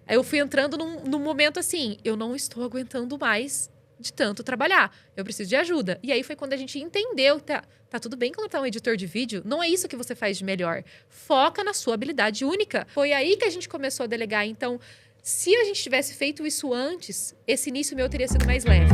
Aí eu fui entrando num momento assim, eu não estou aguentando mais de tanto trabalhar. Eu preciso de ajuda. E aí foi quando a gente entendeu, tá tudo bem contratar um editor de vídeo? Não é isso que você faz de melhor. Foca na sua habilidade única. Foi aí que a gente começou a delegar. Então, se a gente tivesse feito isso antes, esse início meu teria sido mais leve.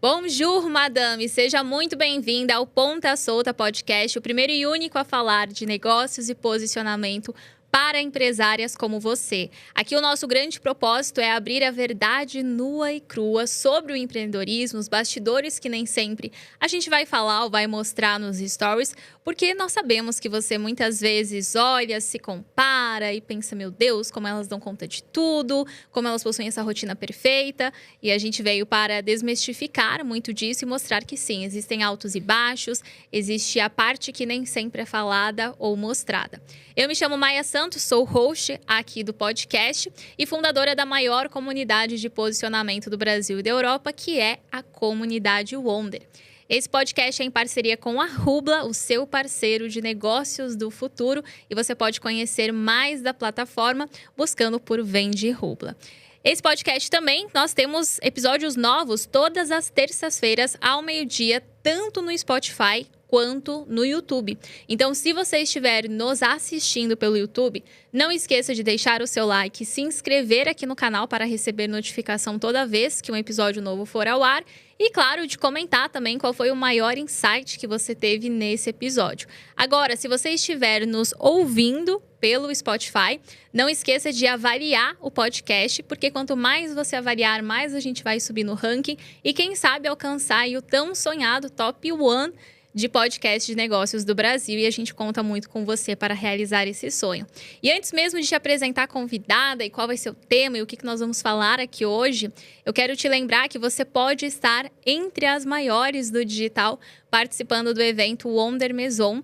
Bonjour, madame! Seja muito bem-vinda ao Ponta Solta Podcast, o primeiro e único a falar de negócios e posicionamento para empresárias como você. Aqui o nosso grande propósito é abrir a verdade nua e crua sobre o empreendedorismo, os bastidores que nem sempre a gente vai falar ou vai mostrar nos stories, porque nós sabemos que você muitas vezes olha, se compara e pensa, meu Deus, como elas dão conta de tudo, como elas possuem essa rotina perfeita, e a gente veio para desmistificar muito disso e mostrar que sim, existem altos e baixos, existe a parte que nem sempre é falada ou mostrada. Eu me chamo Maia Santos, sou host aqui do podcast e fundadora da maior comunidade de posicionamento do Brasil e da Europa, que é a Comunidade Wonder. Esse podcast é em parceria com a Rubla, o seu parceiro de negócios do futuro, e você pode conhecer mais da plataforma buscando por Vende Rubla. Esse podcast também, nós temos episódios novos todas as terças-feiras ao meio-dia, tanto no Spotify quanto no YouTube. Então, se você estiver nos assistindo pelo YouTube, não esqueça de deixar o seu like, se inscrever aqui no canal para receber notificação toda vez que um episódio novo for ao ar e, claro, de comentar também qual foi o maior insight que você teve nesse episódio. Agora, se você estiver nos ouvindo pelo Spotify, não esqueça de avaliar o podcast, porque quanto mais você avaliar, mais a gente vai subir no ranking e, quem sabe, alcançar aí o tão sonhado Top 1 de podcast de negócios do Brasil, e a gente conta muito com você para realizar esse sonho. E antes mesmo de te apresentar a convidada e qual vai ser o tema e o que nós vamos falar aqui hoje, eu quero te lembrar que você pode estar entre as maiores do digital participando do evento Wonder Maison,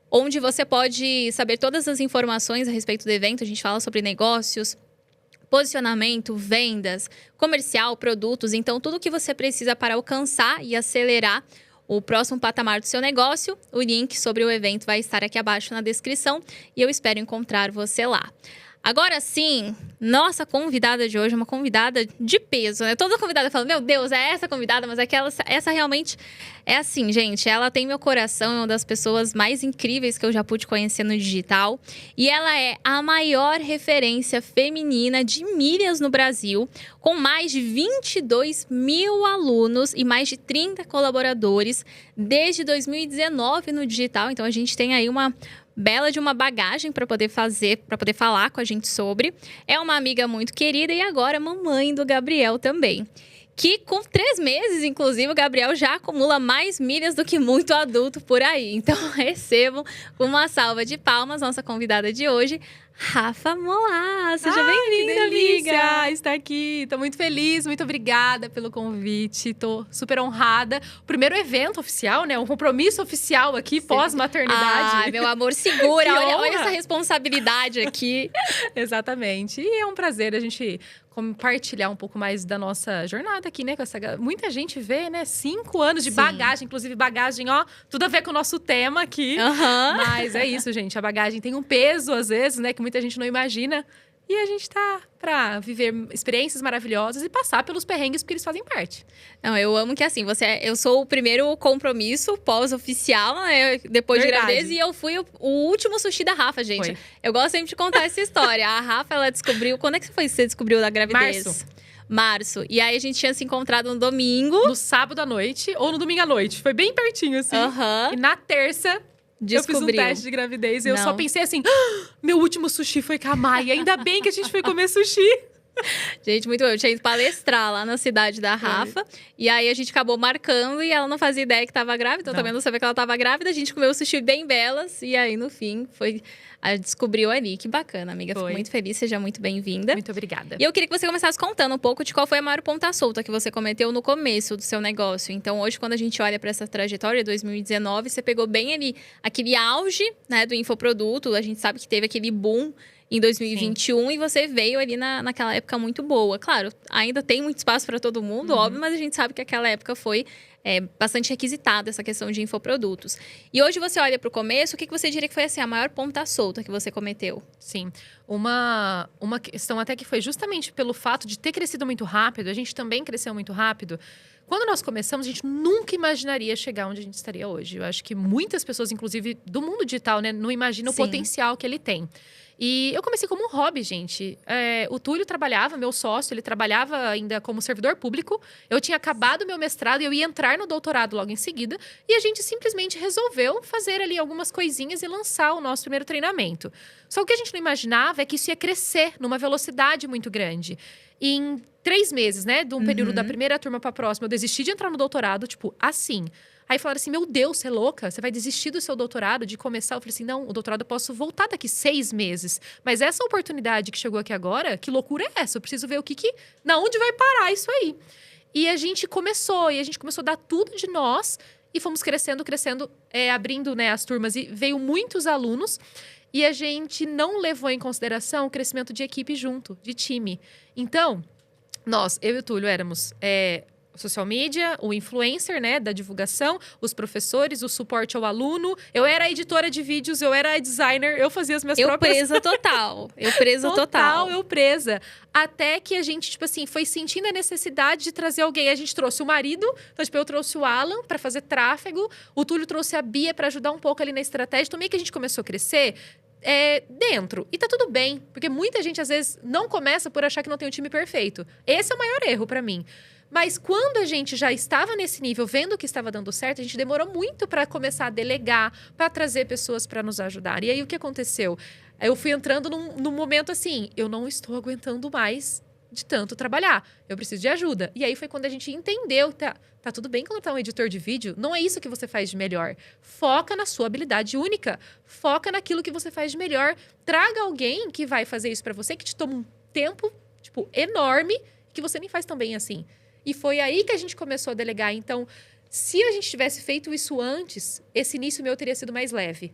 onde você pode saber todas as informações a respeito do evento. A gente fala sobre negócios, posicionamento, vendas, comercial, produtos, então tudo o que você precisa para alcançar e acelerar o próximo patamar do seu negócio. O link sobre o evento vai estar aqui abaixo na descrição e eu espero encontrar você lá. Agora sim, nossa convidada de hoje é uma convidada de peso, né? Toda convidada fala, meu Deus, é essa convidada, mas essa realmente é assim, gente. Ela tem meu coração, é uma das pessoas mais incríveis que eu já pude conhecer no digital. E ela é a maior referência feminina de mídias no Brasil, com mais de 22 mil alunos e mais de 30 colaboradores desde 2019 no digital. Então, a gente tem aí uma bela de uma bagagem para poder falar com a gente sobre. É uma amiga muito querida e agora mamãe do Gabriel também. Que com 3 meses, inclusive, o Gabriel já acumula mais milhas do que muito adulto por aí. Então, recebam com uma salva de palmas nossa convidada de hoje, Rafa Molar. Seja bem-vinda, amiga! Estar aqui. Tô muito feliz, muito obrigada pelo convite. Tô super honrada. O primeiro evento oficial, né? Um compromisso oficial aqui, pós-maternidade. Ai, meu amor, segura. Olha essa responsabilidade aqui. Exatamente. E é um prazer a gente compartilhar um pouco mais da nossa jornada aqui, né? Muita gente vê, né? 5 anos de bagagem, inclusive bagagem, ó, tudo a ver com o nosso tema aqui. Mas é isso, gente. A bagagem tem um peso, às vezes, né? Que muita gente não imagina. E a gente tá pra viver experiências maravilhosas e passar pelos perrengues, porque eles fazem parte. Não, eu amo que assim, eu sou o primeiro compromisso pós-oficial, né, depois de gravidez, e eu fui o último sushi da Rafa, gente. Foi. Eu gosto sempre de contar essa história. A Rafa, ela descobriu... Quando é que você descobriu da gravidez? Março. E aí, a gente tinha se encontrado no domingo. No sábado à noite, ou no domingo à noite. Foi bem pertinho, assim. E na terça... Descobriu. Eu fiz um teste de gravidez e eu só pensei assim, meu último sushi foi com a Maia. Ainda bem que a gente foi comer sushi. Gente, muito bom. Eu tinha ido palestrar lá na cidade da Rafa. E aí, a gente acabou marcando e ela não fazia ideia que tava grávida. Eu também não sabia que ela tava grávida. A gente comeu o sushi bem belas. E aí, no fim, descobriu ali. Que bacana, amiga. Fico muito feliz. Seja muito bem-vinda. Muito obrigada. E eu queria que você começasse contando um pouco de qual foi a maior ponta solta que você cometeu no começo do seu negócio. Então, hoje, quando a gente olha para essa trajetória, 2019, você pegou bem ali aquele auge, né, do infoproduto. A gente sabe que teve aquele boom em 2021 e você veio ali naquela época muito boa. Claro, ainda tem muito espaço para todo mundo, óbvio, mas a gente sabe que aquela época foi bastante requisitada essa questão de infoprodutos. E hoje você olha para o começo, o que você diria que foi assim, a maior ponta solta que você cometeu? Sim. Uma questão até que foi justamente pelo fato de ter crescido muito rápido, a gente também cresceu muito rápido. Quando nós começamos, a gente nunca imaginaria chegar onde a gente estaria hoje. Eu acho que muitas pessoas, inclusive do mundo digital, né, não imaginam o potencial que ele tem. E eu comecei como um hobby, gente. O Túlio trabalhava, meu sócio, ele trabalhava ainda como servidor público. Eu tinha acabado meu mestrado e eu ia entrar no doutorado logo em seguida. E a gente simplesmente resolveu fazer ali algumas coisinhas e lançar o nosso primeiro treinamento. Só que o que a gente não imaginava é que isso ia crescer numa velocidade muito grande. E em 3 meses, né, de um período da primeira turma para a próxima, eu desisti de entrar no doutorado, tipo, assim. Aí falaram assim, meu Deus, você é louca? Você vai desistir do seu doutorado, de começar? Eu falei assim, não, o doutorado eu posso voltar daqui 6 meses. Mas essa oportunidade que chegou aqui agora, que loucura é essa? Eu preciso ver na onde vai parar isso aí. E a gente começou a dar tudo de nós e fomos crescendo, abrindo, né, as turmas. E veio muitos alunos e a gente não levou em consideração o crescimento de equipe junto, de time. Então, eu e o Túlio éramos... social media, o influencer, né, da divulgação, os professores, o suporte ao aluno. Eu era editora de vídeos, eu era designer, eu fazia as minhas próprias... Eu presa total. Eu presa. Até que a gente, tipo assim, foi sentindo a necessidade de trazer alguém. A gente trouxe o marido, então, tipo, eu trouxe o Alan para fazer tráfego, o Túlio trouxe a Bia para ajudar um pouco ali na estratégia. Então, meio que a gente começou a crescer dentro. E tá tudo bem, porque muita gente, às vezes, não começa por achar que não tem um time perfeito. Esse é o maior erro para mim. Mas quando a gente já estava nesse nível, vendo que estava dando certo, a gente demorou muito para começar a delegar, para trazer pessoas para nos ajudar. E aí, o que aconteceu? Eu fui entrando num momento assim, eu não estou aguentando mais de tanto trabalhar. Eu preciso de ajuda. E aí foi quando a gente entendeu, tá tudo bem quando tá um editor de vídeo, não é isso que você faz de melhor. Foca na sua habilidade única. Foca naquilo que você faz de melhor. Traga alguém que vai fazer isso para você, que te toma um tempo, tipo, enorme, que você nem faz tão bem assim. E foi aí que a gente começou a delegar. Então, se a gente tivesse feito isso antes, esse início meu teria sido mais leve.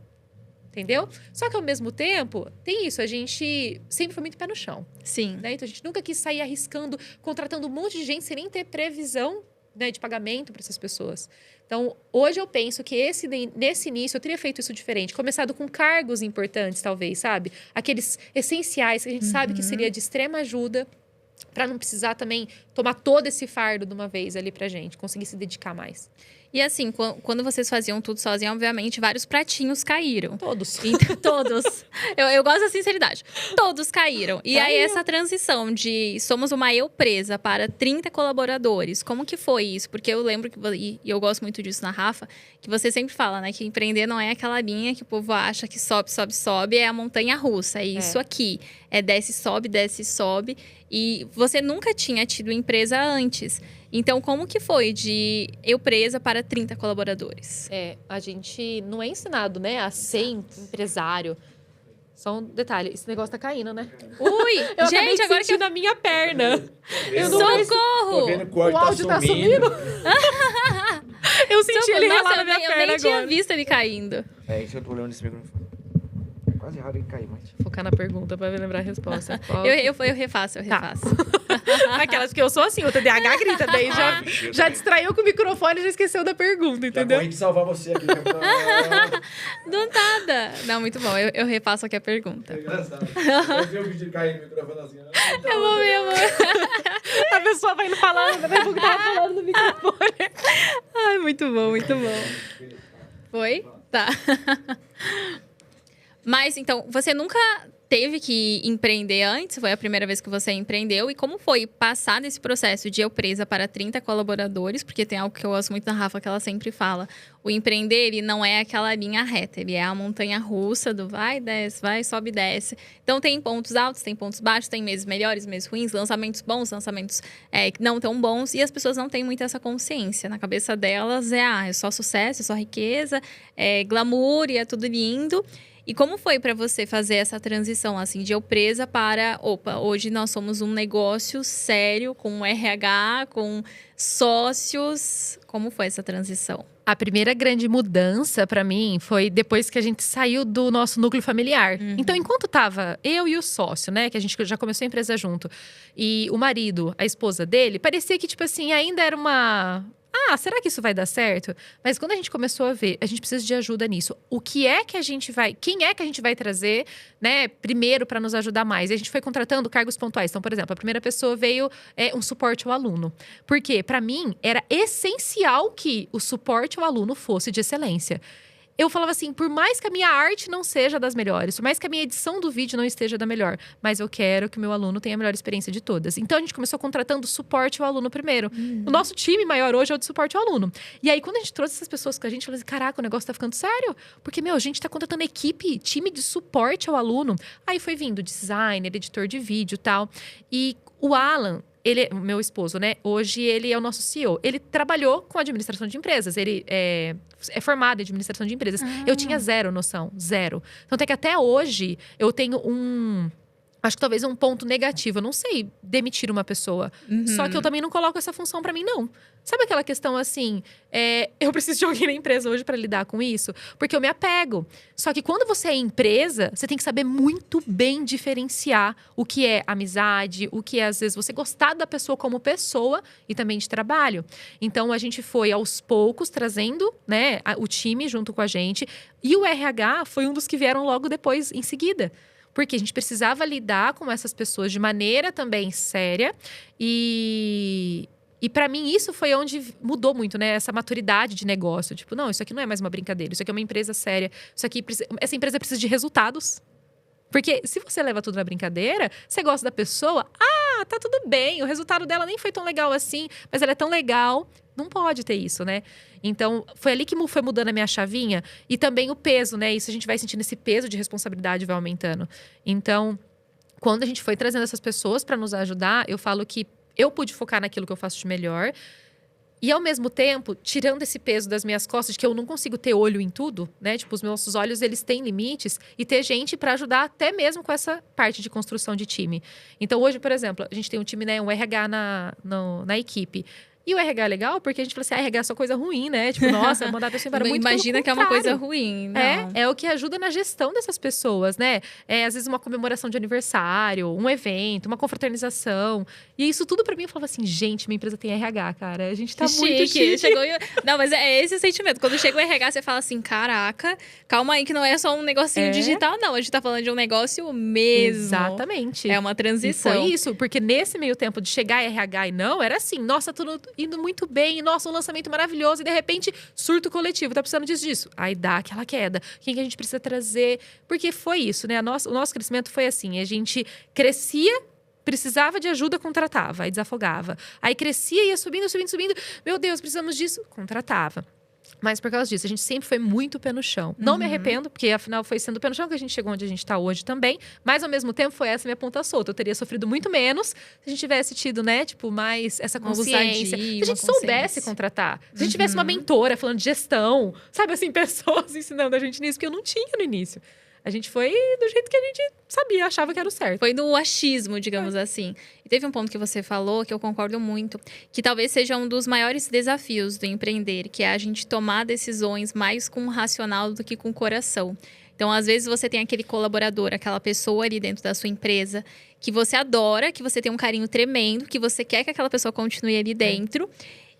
Entendeu? Só que, ao mesmo tempo, tem isso. A gente sempre foi muito pé no chão. Sim. Né? Então, a gente nunca quis sair arriscando, contratando um monte de gente sem nem ter previsão, né, de pagamento para essas pessoas. Então, hoje eu penso que nesse início eu teria feito isso diferente. Começado com cargos importantes, talvez, sabe? Aqueles essenciais que a gente sabe que seria de extrema ajuda, para não precisar também tomar todo esse fardo de uma vez ali pra gente, conseguir se dedicar mais. E assim, quando vocês faziam tudo sozinhos, obviamente, vários pratinhos caíram. Todos. Então, todos. Eu gosto da sinceridade. Todos caíram. E aí, essa transição de somos uma eu presa para 30 colaboradores, como que foi isso? Porque eu lembro, e eu gosto muito disso na Rafa, que você sempre fala, né? Que empreender não é aquela linha que o povo acha que sobe, sobe, sobe, é a montanha-russa. É isso aqui. Desce, sobe, desce, sobe. E você nunca tinha tido empresa antes. Então, como que foi de eu presa para 30 colaboradores? A gente não é ensinado, né, a ser empresário. Só um detalhe, esse negócio tá caindo, né? Ui, gente, agora que na minha perna. Socorro! Tô vendo que o áudio tá sumindo. Eu senti ele relar na minha perna agora. Eu nem tinha visto ele caindo. Isso eu tô olhando esse microfone. Quase errado ele cair, mas... Focar na pergunta pra lembrar a resposta. Eu refaço. Aquelas que eu sou assim, o TDAH grita, daí já distraiu com o microfone e já esqueceu da pergunta, entendeu? Já corri de salvar você aqui. Do nada. Não, muito bom. Eu refaço aqui a pergunta. É engraçado. Eu vi o vídeo cair no microfone assim. Eu vou ver. A pessoa vai indo falando, daqui a pouco tava falando no microfone. Ai, muito bom, muito bom. Foi? Tá. Mas, então, você nunca teve que empreender antes? Foi a primeira vez que você empreendeu? E como foi passar desse processo de eu presa para 30 colaboradores? Porque tem algo que eu gosto muito da Rafa, que ela sempre fala. O empreender, ele não é aquela linha reta. Ele é a montanha-russa do vai, desce, vai, sobe, desce. Então, tem pontos altos, tem pontos baixos, tem meses melhores, meses ruins, lançamentos bons, lançamentos não tão bons. E as pessoas não têm muito essa consciência. Na cabeça delas é só sucesso, é só riqueza, é glamour e é tudo lindo. E como foi para você fazer essa transição, assim, de eu presa para... Opa, hoje nós somos um negócio sério, com RH, com sócios. Como foi essa transição? A primeira grande mudança para mim foi depois que a gente saiu do nosso núcleo familiar. Então, enquanto tava eu e o sócio, né, que a gente já começou a empresa junto, e o marido, a esposa dele, parecia que, tipo assim, ainda era uma... será que isso vai dar certo? Mas quando a gente começou a ver, a gente precisa de ajuda nisso. O que é que a gente vai, quem é que a gente vai trazer, né, primeiro para nos ajudar mais? E a gente foi contratando cargos pontuais. Então, por exemplo, a primeira pessoa veio um suporte ao aluno. Porque, para mim, era essencial que o suporte ao aluno fosse de excelência. Eu falava assim, por mais que a minha arte não seja das melhores, por mais que a minha edição do vídeo não esteja da melhor, mas eu quero que o meu aluno tenha a melhor experiência de todas. Então, a gente começou contratando suporte ao aluno primeiro. O nosso time maior hoje é o de suporte ao aluno. E aí, quando a gente trouxe essas pessoas com a gente, eu falei assim, caraca, o negócio tá ficando sério. Porque, a gente tá contratando time de suporte ao aluno. Aí foi vindo designer, editor de vídeo e tal. E o Alan, ele, meu esposo, né? Hoje ele é o nosso CEO. Ele trabalhou com administração de empresas. Ele é formado em administração de empresas. Eu tinha zero noção. Zero. Tanto é que até hoje eu tenho acho que talvez um ponto negativo. Eu não sei demitir uma pessoa. Só que eu também não coloco essa função pra mim, não. Sabe aquela questão assim, eu preciso de alguém na empresa hoje para lidar com isso? Porque eu me apego. Só que quando você é empresa, você tem que saber muito bem diferenciar o que é amizade, o que é, às vezes, você gostar da pessoa como pessoa e também de trabalho. Então, a gente foi, aos poucos, trazendo, né, o time junto com a gente. E o RH foi um dos que vieram logo depois, em seguida. Porque a gente precisava lidar com essas pessoas de maneira também séria. E para mim, isso foi onde mudou muito, né? Essa maturidade de negócio. Tipo, não, isso aqui não é mais uma brincadeira. Isso aqui é uma empresa séria. Essa empresa precisa de resultados. Porque se você leva tudo na brincadeira, você gosta da pessoa, tá tudo bem. O resultado dela nem foi tão legal assim, mas ela é tão legal. Não pode ter isso, né? Então, foi ali que foi mudando a minha chavinha. E também o peso, né? Isso a gente vai sentindo, esse peso de responsabilidade vai aumentando. Então, quando a gente foi trazendo essas pessoas para nos ajudar, eu falo que eu pude focar naquilo que eu faço de melhor. E, ao mesmo tempo, tirando esse peso das minhas costas, de que eu não consigo ter olho em tudo, né? Tipo, os meus olhos, eles têm limites. E ter gente para ajudar até mesmo com essa parte de construção de time. Então, hoje, por exemplo, a gente tem um time, né? Um RH na equipe. E o RH é legal porque a gente fala assim, RH é só coisa ruim, né? Tipo, nossa, mandar a pessoa embora. Muito imagina que é uma coisa ruim. Não. É o que ajuda na gestão dessas pessoas, né? Às vezes uma comemoração de aniversário, um evento, uma confraternização. E isso tudo pra mim, eu falava assim, gente, minha empresa tem RH, cara. A gente tá muito chique. Não, mas é esse o sentimento. Quando chega o RH, você fala assim, caraca, calma aí que não é só um negocinho digital, não. A gente tá falando de um negócio mesmo. Exatamente. É uma transição. E foi isso, porque nesse meio tempo de chegar a RH e não, era assim, nossa, tudo indo muito bem, nossa, um lançamento maravilhoso, e de repente, surto coletivo, tá precisando disso. Aí dá aquela queda. Quem que a gente precisa trazer? Porque foi isso, né? O nosso crescimento foi assim, a gente crescia, precisava de ajuda, contratava, aí desafogava. Aí crescia, ia subindo. Meu Deus, precisamos disso, contratava. Mas por causa disso, a gente sempre foi muito pé no chão. Não me arrependo, porque afinal foi sendo pé no chão que a gente chegou onde a gente tá hoje também. Mas ao mesmo tempo foi essa minha ponta solta. Eu teria sofrido muito menos se a gente tivesse tido, né, tipo, mais essa consciência. Se a gente soubesse contratar. Se a gente tivesse uma mentora falando de gestão, sabe assim, pessoas ensinando a gente nisso, que eu não tinha no início. A gente foi do jeito que a gente sabia, achava que era o certo. Foi no achismo, digamos assim. E teve um ponto que você falou, que eu concordo muito, que talvez seja um dos maiores desafios do empreender, que é a gente tomar decisões mais com o racional do que com o coração. Então, às vezes, você tem aquele colaborador, aquela pessoa ali dentro da sua empresa, que você adora, que você tem um carinho tremendo, que você quer que aquela pessoa continue ali dentro.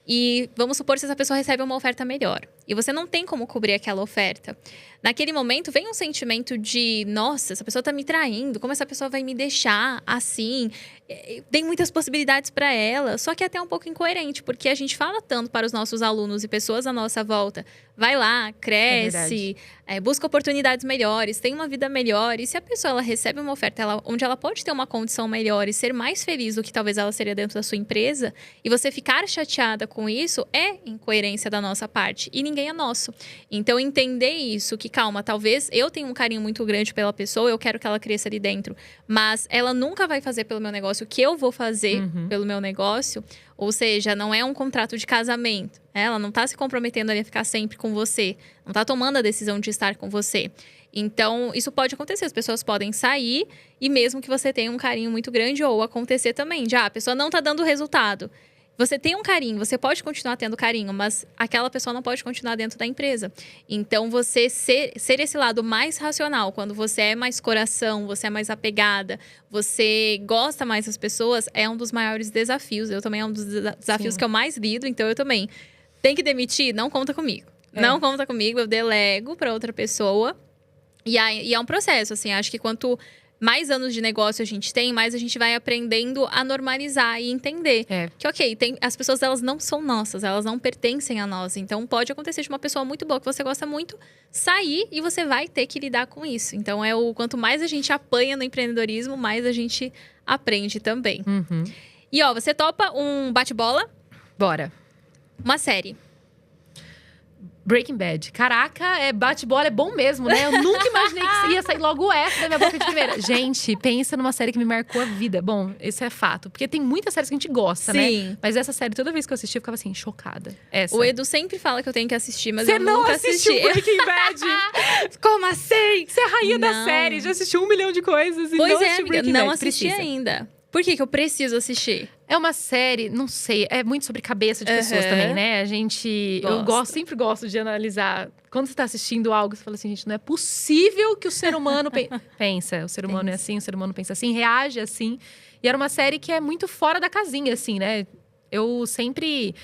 E vamos supor se essa pessoa recebe uma oferta melhor. E você não tem como cobrir aquela oferta. Naquele momento, vem um sentimento de... Nossa, essa pessoa tá me traindo. Como essa pessoa vai me deixar assim? Tem muitas possibilidades para ela. Só que é até um pouco incoerente. Porque a gente fala tanto para os nossos alunos e pessoas à nossa volta. Vai lá, cresce, busca oportunidades melhores, tem uma vida melhor. E se a pessoa ela recebe uma oferta onde ela pode ter uma condição melhor e ser mais feliz do que talvez ela seria dentro da sua empresa, e você ficar chateada com isso, é incoerência da nossa parte. E ninguém é nosso. Então, entender isso, que calma, talvez eu tenha um carinho muito grande pela pessoa, eu quero que ela cresça ali dentro, mas ela nunca vai fazer pelo meu negócio o que eu vou fazer pelo meu negócio. Ou seja, não é um contrato de casamento. Ela não tá se comprometendo ali a ficar sempre com você. Não tá tomando a decisão de estar com você. Então, isso pode acontecer. As pessoas podem sair e mesmo que você tenha um carinho muito grande, ou acontecer também. Já a pessoa não tá dando resultado. Você tem um carinho, você pode continuar tendo carinho, mas aquela pessoa não pode continuar dentro da empresa. Então, você ser esse lado mais racional, quando você é mais coração, você é mais apegada, você gosta mais das pessoas, é um dos maiores desafios. Eu também é um dos desafios que eu mais lido, então eu também Tem que demitir? Não conta comigo. Não conta comigo, eu delego para outra pessoa. E é um processo, assim. Acho que quanto mais anos de negócio a gente tem, mais a gente vai aprendendo a normalizar e entender. Que, ok, as pessoas, elas não são nossas, elas não pertencem a nós. Então, pode acontecer de uma pessoa muito boa, que você gosta muito, sair e você vai ter que lidar com isso. Então, quanto mais a gente apanha no empreendedorismo, mais a gente aprende também. E, você topa um bate-bola? Bora. Uma série. Breaking Bad. Caraca, bate-bola é bom mesmo, né? Eu nunca imaginei que ia sair logo essa da minha boca de primeira. Gente, pensa numa série que me marcou a vida. Bom, isso é fato. Porque tem muitas séries que a gente gosta, né? Mas essa série, toda vez que eu assisti, eu ficava assim, chocada. O Edu sempre fala que eu tenho que assistir, mas Você eu nunca assisti. Você não assistiu Breaking Bad? Como assim? Você é a rainha da série. Já assistiu 1 milhão de coisas e não assistiu Breaking Bad. Não assisti ainda. Por que eu preciso assistir? É uma série, não sei, é muito sobre cabeça de pessoas também, né? Eu sempre gosto de analisar. Quando você tá assistindo algo, você fala assim, gente, não é possível que o ser humano pensa. O ser humano é assim, o ser humano pensa assim, reage assim. E era uma série que é muito fora da casinha, assim, né? Eu sempre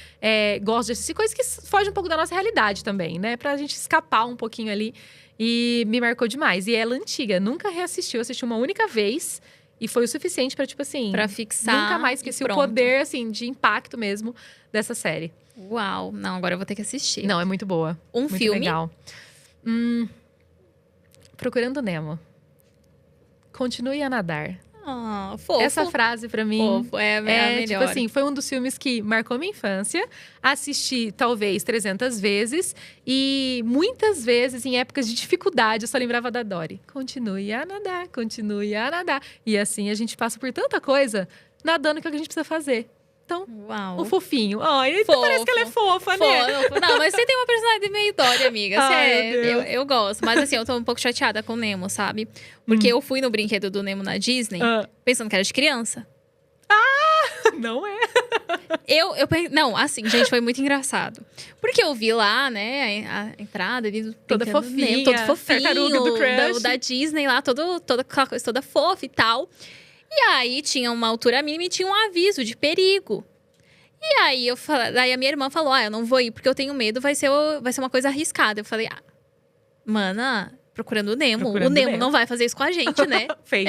gosto de assistir coisas que fogem um pouco da nossa realidade também, né? Pra gente escapar um pouquinho ali. E me marcou demais. E ela é antiga, nunca reassisti. Eu assisti uma única vez. E foi o suficiente pra, tipo assim… Pra fixar. Nunca mais esqueci o poder, assim, de impacto mesmo dessa série. Uau. Não, agora eu vou ter que assistir. Não, é muito boa. Muito filme? Legal. Procurando Nemo. Continue a nadar. Fofo. Essa frase, pra mim… Fofo, é a melhor. Tipo assim, foi um dos filmes que marcou minha infância. Assisti, talvez, 300 vezes. E muitas vezes, em épocas de dificuldade, eu só lembrava da Dory. Continue a nadar, continue a nadar. E assim, a gente passa por tanta coisa, nadando, que é o que a gente precisa fazer. Então, o fofinho. Ai, parece que ela é fofa, né? Não, mas você tem uma personalidade meio Dory, amiga. Eu gosto. Mas assim, eu tô um pouco chateada com o Nemo, sabe? Porque eu fui no brinquedo do Nemo na Disney, pensando que era de criança. Não é? Não, assim, gente, foi muito engraçado. Porque eu vi lá, né, a entrada, toda fofinha. Nemo, todo fofinho. Tartaruga do Crush. Da Disney lá, toda aquela coisa toda fofa e tal. E aí, tinha uma altura mínima e tinha um aviso de perigo. E aí, daí a minha irmã falou, eu não vou ir porque eu tenho medo, vai ser uma coisa arriscada. Eu falei, mana, procurando o Nemo. O Nemo não vai fazer isso com a gente, né? Fez.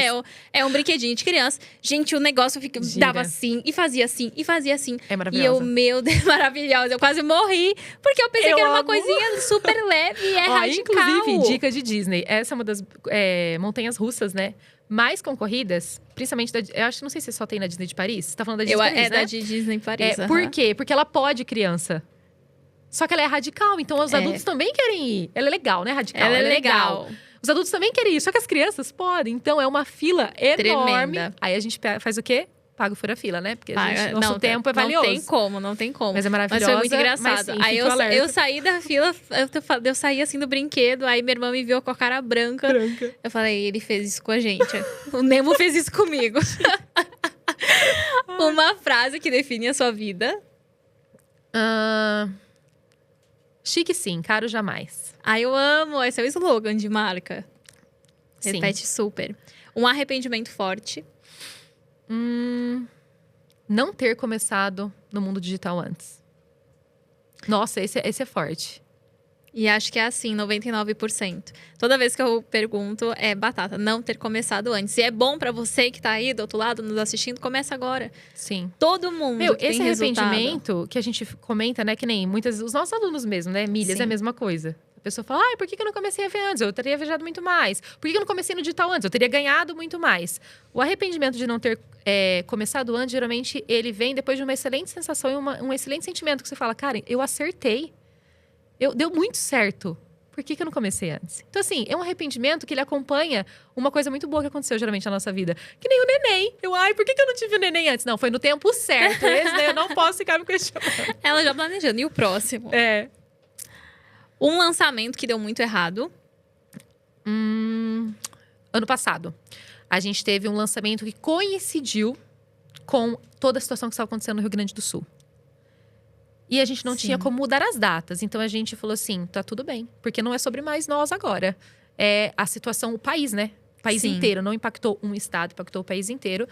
É um brinquedinho de criança. Gente, o negócio dava assim, e fazia assim, e fazia assim. É maravilhosa. E eu, meu Deus, maravilhosa. Eu quase morri, porque eu pensei que era uma coisinha super leve e radical. Inclusive, dica de Disney. Essa é uma das montanhas russas, né? Mais concorridas, principalmente eu acho, não sei se só tem na Disney de Paris. Você tá falando da Disney de Paris, né? Da Disney Paris. Por quê? Porque ela pode criança. Só que ela é radical, então os adultos também querem ir. Ela é legal, né? Radical. Ela é legal. Os adultos também querem ir, só que as crianças podem. Então é uma fila enorme. Tremenda. Aí a gente faz o quê? Paga o fura-fila, né? Porque nosso tempo é valioso. Não tem como. Mas é maravilhosa. Mas foi muito engraçado. Sim, aí eu saí da fila, eu saí assim do brinquedo, aí minha irmã me viu com a cara branca. Eu falei, ele fez isso com a gente. O Nemo fez isso comigo. Uma frase que define a sua vida. Chique sim, caro jamais. Eu amo. Esse é o slogan de marca. Sim. Repete super. Um arrependimento forte. Não ter começado no mundo digital antes. Nossa, esse é forte. E acho que é assim, 99%. Toda vez que eu pergunto, é batata. Não ter começado antes. E é bom pra você que tá aí do outro lado nos assistindo, começa agora. Sim. Todo mundo que esse tem arrependimento que a gente comenta, né? Que nem os nossos alunos mesmo, né? Milhas é a mesma coisa. A pessoa fala, por que eu não comecei a ver antes? Eu teria viajado muito mais. Por que eu não comecei no digital antes? Eu teria ganhado muito mais. O arrependimento de não ter começado antes, geralmente, ele vem depois de uma excelente sensação e um excelente sentimento. Que você fala, cara, eu acertei. Deu muito certo. Por que eu não comecei antes? Então, assim, é um arrependimento que ele acompanha uma coisa muito boa que aconteceu, geralmente, na nossa vida. Que nem o neném. Por que eu não tive o neném antes? Não, foi no tempo certo. Esse, né, eu não posso ficar me questionando. Ela já planejando. E o próximo? Um lançamento que deu muito errado. Ano passado, a gente teve um lançamento que coincidiu com toda a situação que estava acontecendo no Rio Grande do Sul. E a gente não tinha como mudar as datas. Então, a gente falou assim, tá tudo bem. Porque não é sobre mais nós agora. É a situação, o país, né? O país inteiro. Não impactou um estado, impactou o país inteiro.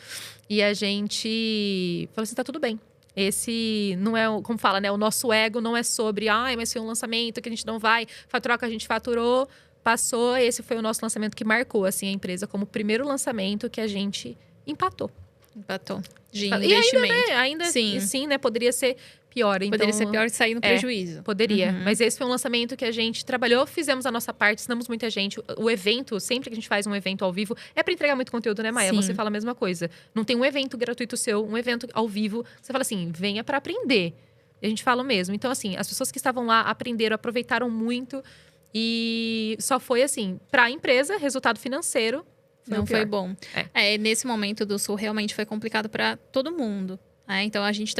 E a gente falou assim, tá tudo bem. Esse não é, como fala, né? O nosso ego não é sobre, mas foi um lançamento que a gente não vai faturar o que a gente faturou, passou. Esse foi o nosso lançamento que marcou, assim, a empresa como o primeiro lançamento que a gente empatou. De E investimento. ainda sim, né? Poderia ser pior. Poderia Então, ser pior que sair no prejuízo. Poderia. Mas esse foi um lançamento que a gente trabalhou, fizemos a nossa parte, ensinamos muita gente. O evento, sempre que a gente faz um evento ao vivo, é para entregar muito conteúdo, né, Maia? Sim. Você fala a mesma coisa. Não tem um evento gratuito seu, um evento ao vivo. Você fala assim, venha para aprender. E a gente fala o mesmo. Então, assim, as pessoas que estavam lá aprenderam, aproveitaram muito. E só foi, assim, para a empresa, resultado financeiro. Não foi bom. Nesse momento do Sul, realmente foi complicado para todo mundo. Então, a gente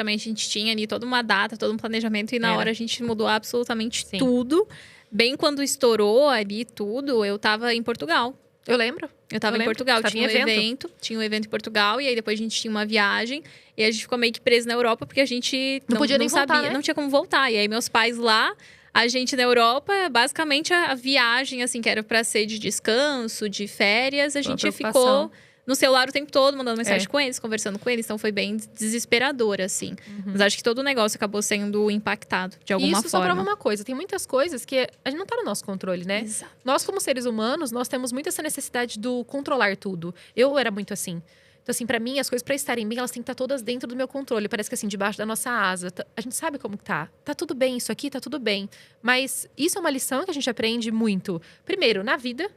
tinha ali toda uma data, todo um planejamento. E na hora a gente mudou absolutamente tudo. Bem quando estourou ali tudo, eu tava em Portugal. Eu lembro. Eu tava em Portugal, tinha um evento. Tinha um evento em Portugal. E aí, depois a gente tinha uma viagem. E a gente ficou meio que preso na Europa. Porque a gente não podia nem sabia, voltar, né? Não tinha como voltar. E aí, meus pais lá... A gente na Europa, basicamente a viagem, assim, que era pra ser de descanso, de férias, a gente ficou no celular o tempo todo, mandando mensagem com eles, conversando com eles. Então foi bem desesperador, assim. Mas acho que todo o negócio acabou sendo impactado de alguma forma. Isso só prova uma coisa: tem muitas coisas que a gente não tá no nosso controle, né? Exato. Nós, como seres humanos, nós temos muito essa necessidade do controlar tudo. Eu era muito assim. Então, assim, pra mim, as coisas pra estarem bem, elas têm que estar todas dentro do meu controle. Parece que, assim, debaixo da nossa asa. A gente sabe como que tá. Tá tudo bem, isso aqui tá tudo bem. Mas isso é uma lição que a gente aprende muito. Primeiro, na vida,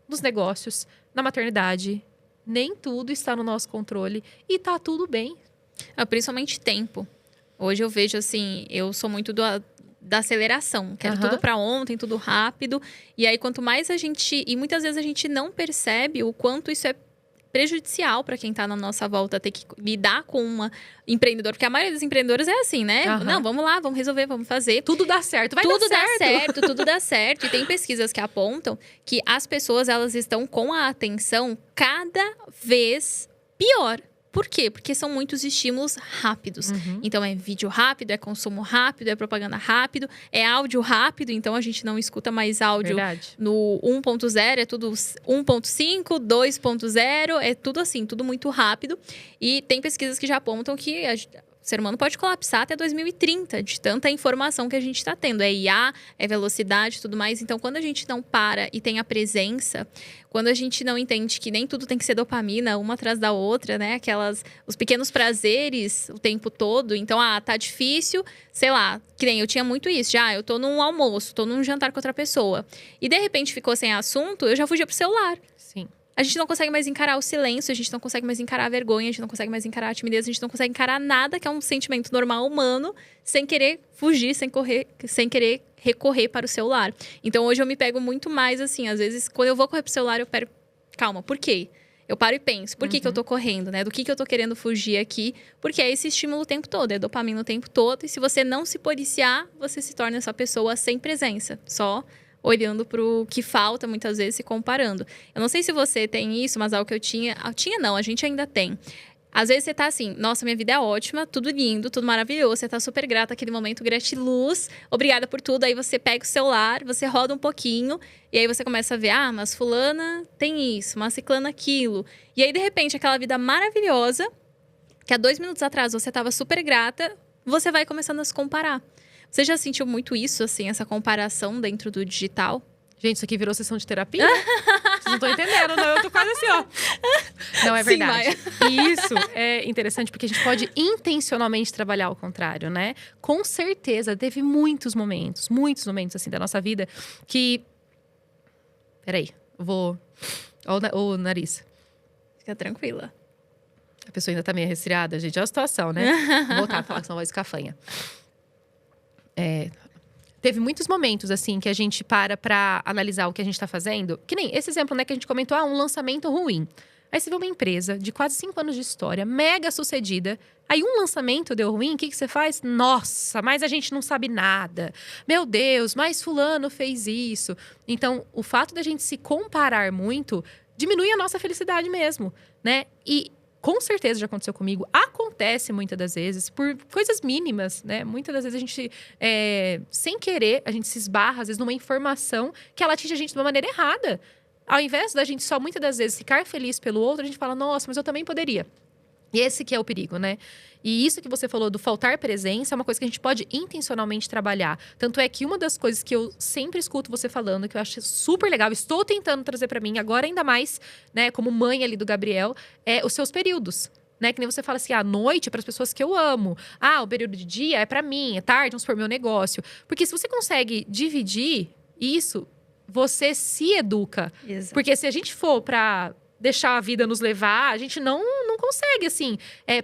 nos negócios, na maternidade. Nem tudo está no nosso controle. E tá tudo bem. Principalmente tempo. Hoje eu vejo, assim, eu sou muito da aceleração. Quero tudo pra ontem, tudo rápido. E aí, quanto mais a gente... E muitas vezes a gente não percebe o quanto isso é prejudicial para quem tá na nossa volta, ter que lidar com uma empreendedora. Porque a maioria dos empreendedores é assim, né? Não, vamos lá, vamos resolver, vamos fazer. Tudo dá certo, tudo dá certo. Tudo dá certo. E tem pesquisas que apontam que as pessoas, elas estão com a atenção cada vez pior. Por quê? Porque são muitos estímulos rápidos. Então, é vídeo rápido, é consumo rápido, é propaganda rápido, é áudio rápido. Então, a gente não escuta mais áudio no 1.0, é tudo 1.5, 2.0, é tudo assim, tudo muito rápido. E tem pesquisas que já apontam que o ser humano pode colapsar até 2030, de tanta informação que a gente está tendo. É IA, é velocidade e tudo mais. Então, quando a gente não para e tem a presença, quando a gente não entende que nem tudo tem que ser dopamina, uma atrás da outra, né? Os pequenos prazeres o tempo todo. Então, tá difícil, sei lá, que nem eu tinha muito isso. Eu tô num almoço, tô num jantar com outra pessoa. E, de repente, ficou sem assunto, eu já fugia pro celular. Sim. A gente não consegue mais encarar o silêncio, a gente não consegue mais encarar a vergonha, a gente não consegue mais encarar a timidez, a gente não consegue encarar nada que é um sentimento normal humano, sem querer fugir, sem querer recorrer para o celular. Então, hoje eu me pego muito mais assim, às vezes, quando eu vou correr pro celular, eu pego, calma, por quê? Eu paro e penso, por que eu tô correndo, né? Do que eu tô querendo fugir aqui? Porque é esse estímulo o tempo todo, é dopamina o tempo todo. E se você não se policiar, você se torna essa pessoa sem presença, só olhando pro que falta, muitas vezes, se comparando. Eu não sei se você tem isso, mas algo que eu tinha... a gente ainda tem. Às vezes você tá assim, nossa, minha vida é ótima, tudo lindo, tudo maravilhoso, você tá super grata aquele momento, gratiluz, obrigada por tudo. Aí você pega o celular, você roda um pouquinho, e aí você começa a ver, mas fulana tem isso, mas ciclana aquilo. E aí, de repente, aquela vida maravilhosa, que há 2 minutos atrás você tava super grata, você vai começando a se comparar. Você já sentiu muito isso, assim, essa comparação dentro do digital? Gente, isso aqui virou sessão de terapia? Vocês não estão entendendo, não. Eu tô quase assim, ó. Não, é verdade. E isso é interessante porque a gente pode intencionalmente trabalhar ao contrário, né? Com certeza, teve muitos momentos, assim, da nossa vida que... Peraí, eu vou... Olha o nariz. Fica tranquila. A pessoa ainda tá meio resfriada, gente. Olha a situação, né? Vou voltar a falar que senão vai escafanha. Teve muitos momentos, assim, que a gente pra analisar o que a gente tá fazendo. Que nem esse exemplo, né, que a gente comentou, um lançamento ruim. Aí você vê uma empresa de quase 5 anos de história, mega sucedida. Aí um lançamento deu ruim, o que você faz? Nossa, mas a gente não sabe nada. Meu Deus, mas fulano fez isso. Então, o fato da gente se comparar muito diminui a nossa felicidade mesmo, né? E com certeza já aconteceu comigo. Acontece muitas das vezes por coisas mínimas, né? Muitas das vezes a gente, sem querer, a gente se esbarra, às vezes, numa informação que ela atinge a gente de uma maneira errada. Ao invés da gente só, muitas das vezes, ficar feliz pelo outro, a gente fala, nossa, mas eu também poderia. E esse que é o perigo, né? E isso que você falou do faltar presença é uma coisa que a gente pode intencionalmente trabalhar. Tanto é que uma das coisas que eu sempre escuto você falando, que eu acho super legal, estou tentando trazer pra mim, agora ainda mais, né, como mãe ali do Gabriel, é os seus períodos. Né? Que nem você fala assim, à noite é para as pessoas que eu amo. O período de dia é para mim, é tarde, vamos supor, meu negócio. Porque se você consegue dividir isso, você se educa. Exato. Porque se a gente for pra deixar a vida nos levar, a gente não consegue, assim,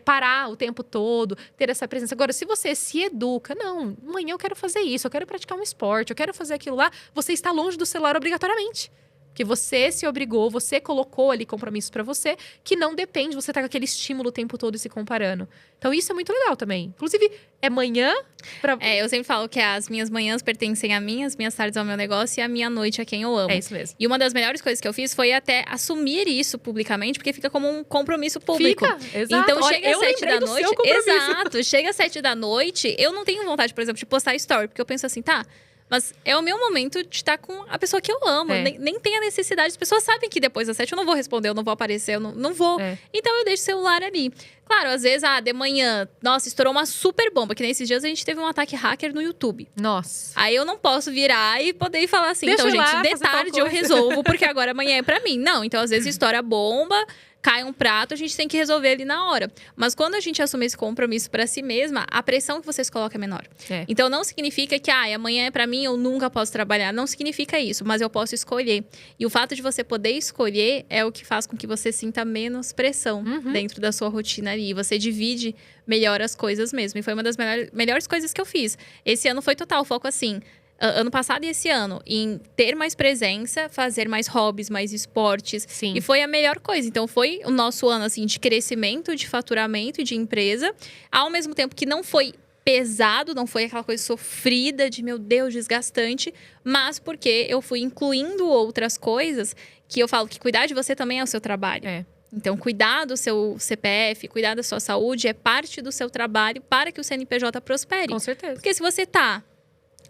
parar o tempo todo, ter essa presença. Agora, se você se educa, não, amanhã eu quero fazer isso, eu quero praticar um esporte, eu quero fazer aquilo lá, você está longe do celular obrigatoriamente. Porque você se obrigou, você colocou ali compromissos pra você, que não depende, você tá com aquele estímulo o tempo todo e se comparando. Então isso é muito legal também. Inclusive, é manhã pra... Eu sempre falo que as minhas manhãs pertencem a mim, as minhas tardes ao meu negócio e a minha noite a quem eu amo. É isso mesmo. E uma das melhores coisas que eu fiz foi até assumir isso publicamente, porque fica como um compromisso público. Fica, exato. Então Olha, chega às 7 da noite. Exato, chega às 7 da noite, eu não tenho vontade, por exemplo, de postar story, porque eu penso assim, tá. Mas é o meu momento de estar com a pessoa que eu amo. Nem tem a necessidade. As pessoas sabem que depois das 7 eu não vou responder, eu não vou aparecer, eu não vou. Então eu deixo o celular ali. Claro, às vezes, de manhã, nossa, estourou uma super bomba. Que nesses dias a gente teve um ataque hacker no YouTube. Nossa. Aí eu não posso virar e poder falar assim, Deixa então, lá, gente, de tarde eu resolvo, porque agora amanhã é pra mim. Não, então às vezes estoura a bomba, cai um prato, a gente tem que resolver ali na hora. Mas quando a gente assume esse compromisso pra si mesma, a pressão que você se coloca é menor. Então não significa que amanhã é pra mim, eu nunca posso trabalhar. Não significa isso, mas eu posso escolher. E o fato de você poder escolher é o que faz com que você sinta menos pressão dentro da sua rotina ali. E você divide melhor as coisas mesmo. E foi uma das melhores coisas que eu fiz. Esse ano foi total foco assim. Ano passado e esse ano, em ter mais presença, fazer mais hobbies, mais esportes. Sim. E foi a melhor coisa. Então, foi o nosso ano, assim, de crescimento, de faturamento e de empresa. Ao mesmo tempo que não foi pesado, não foi aquela coisa sofrida, de meu Deus, desgastante. Mas porque eu fui incluindo outras coisas que eu falo que cuidar de você também é o seu trabalho. Então, cuidar do seu CPF, cuidar da sua saúde é parte do seu trabalho para que o CNPJ prospere. Com certeza. Porque se você tá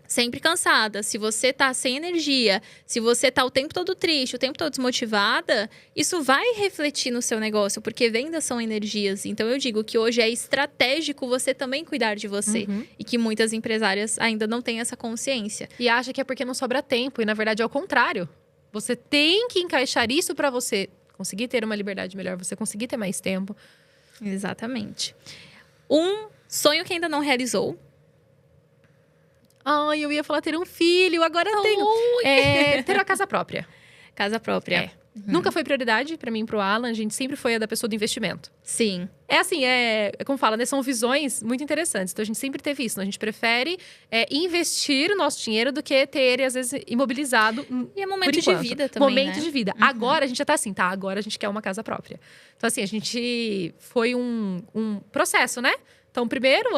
sempre cansada, se você tá sem energia, se você tá o tempo todo triste, o tempo todo desmotivada, isso vai refletir no seu negócio, porque vendas são energias. Então eu digo que hoje é estratégico você também cuidar de você. E que muitas empresárias ainda não têm essa consciência. E acha que é porque não sobra tempo, e na verdade é o contrário. Você tem que encaixar isso pra você conseguir ter uma liberdade melhor, você conseguir ter mais tempo. Exatamente. Um sonho que ainda não realizou. Eu ia falar ter um filho, agora eu tenho. Ter uma casa própria. Casa própria. Nunca foi prioridade pra mim e pro Alan, a gente sempre foi a da pessoa do investimento. Sim. É assim, como fala, né? São visões muito interessantes. Então a gente sempre teve isso. Né? A gente prefere investir o nosso dinheiro do que ter ele, às vezes, imobilizado. E é momento de vida também. Momento de vida. Agora a gente já tá assim, agora a gente quer uma casa própria. Então, assim, a gente foi um processo, né? Então, primeiro,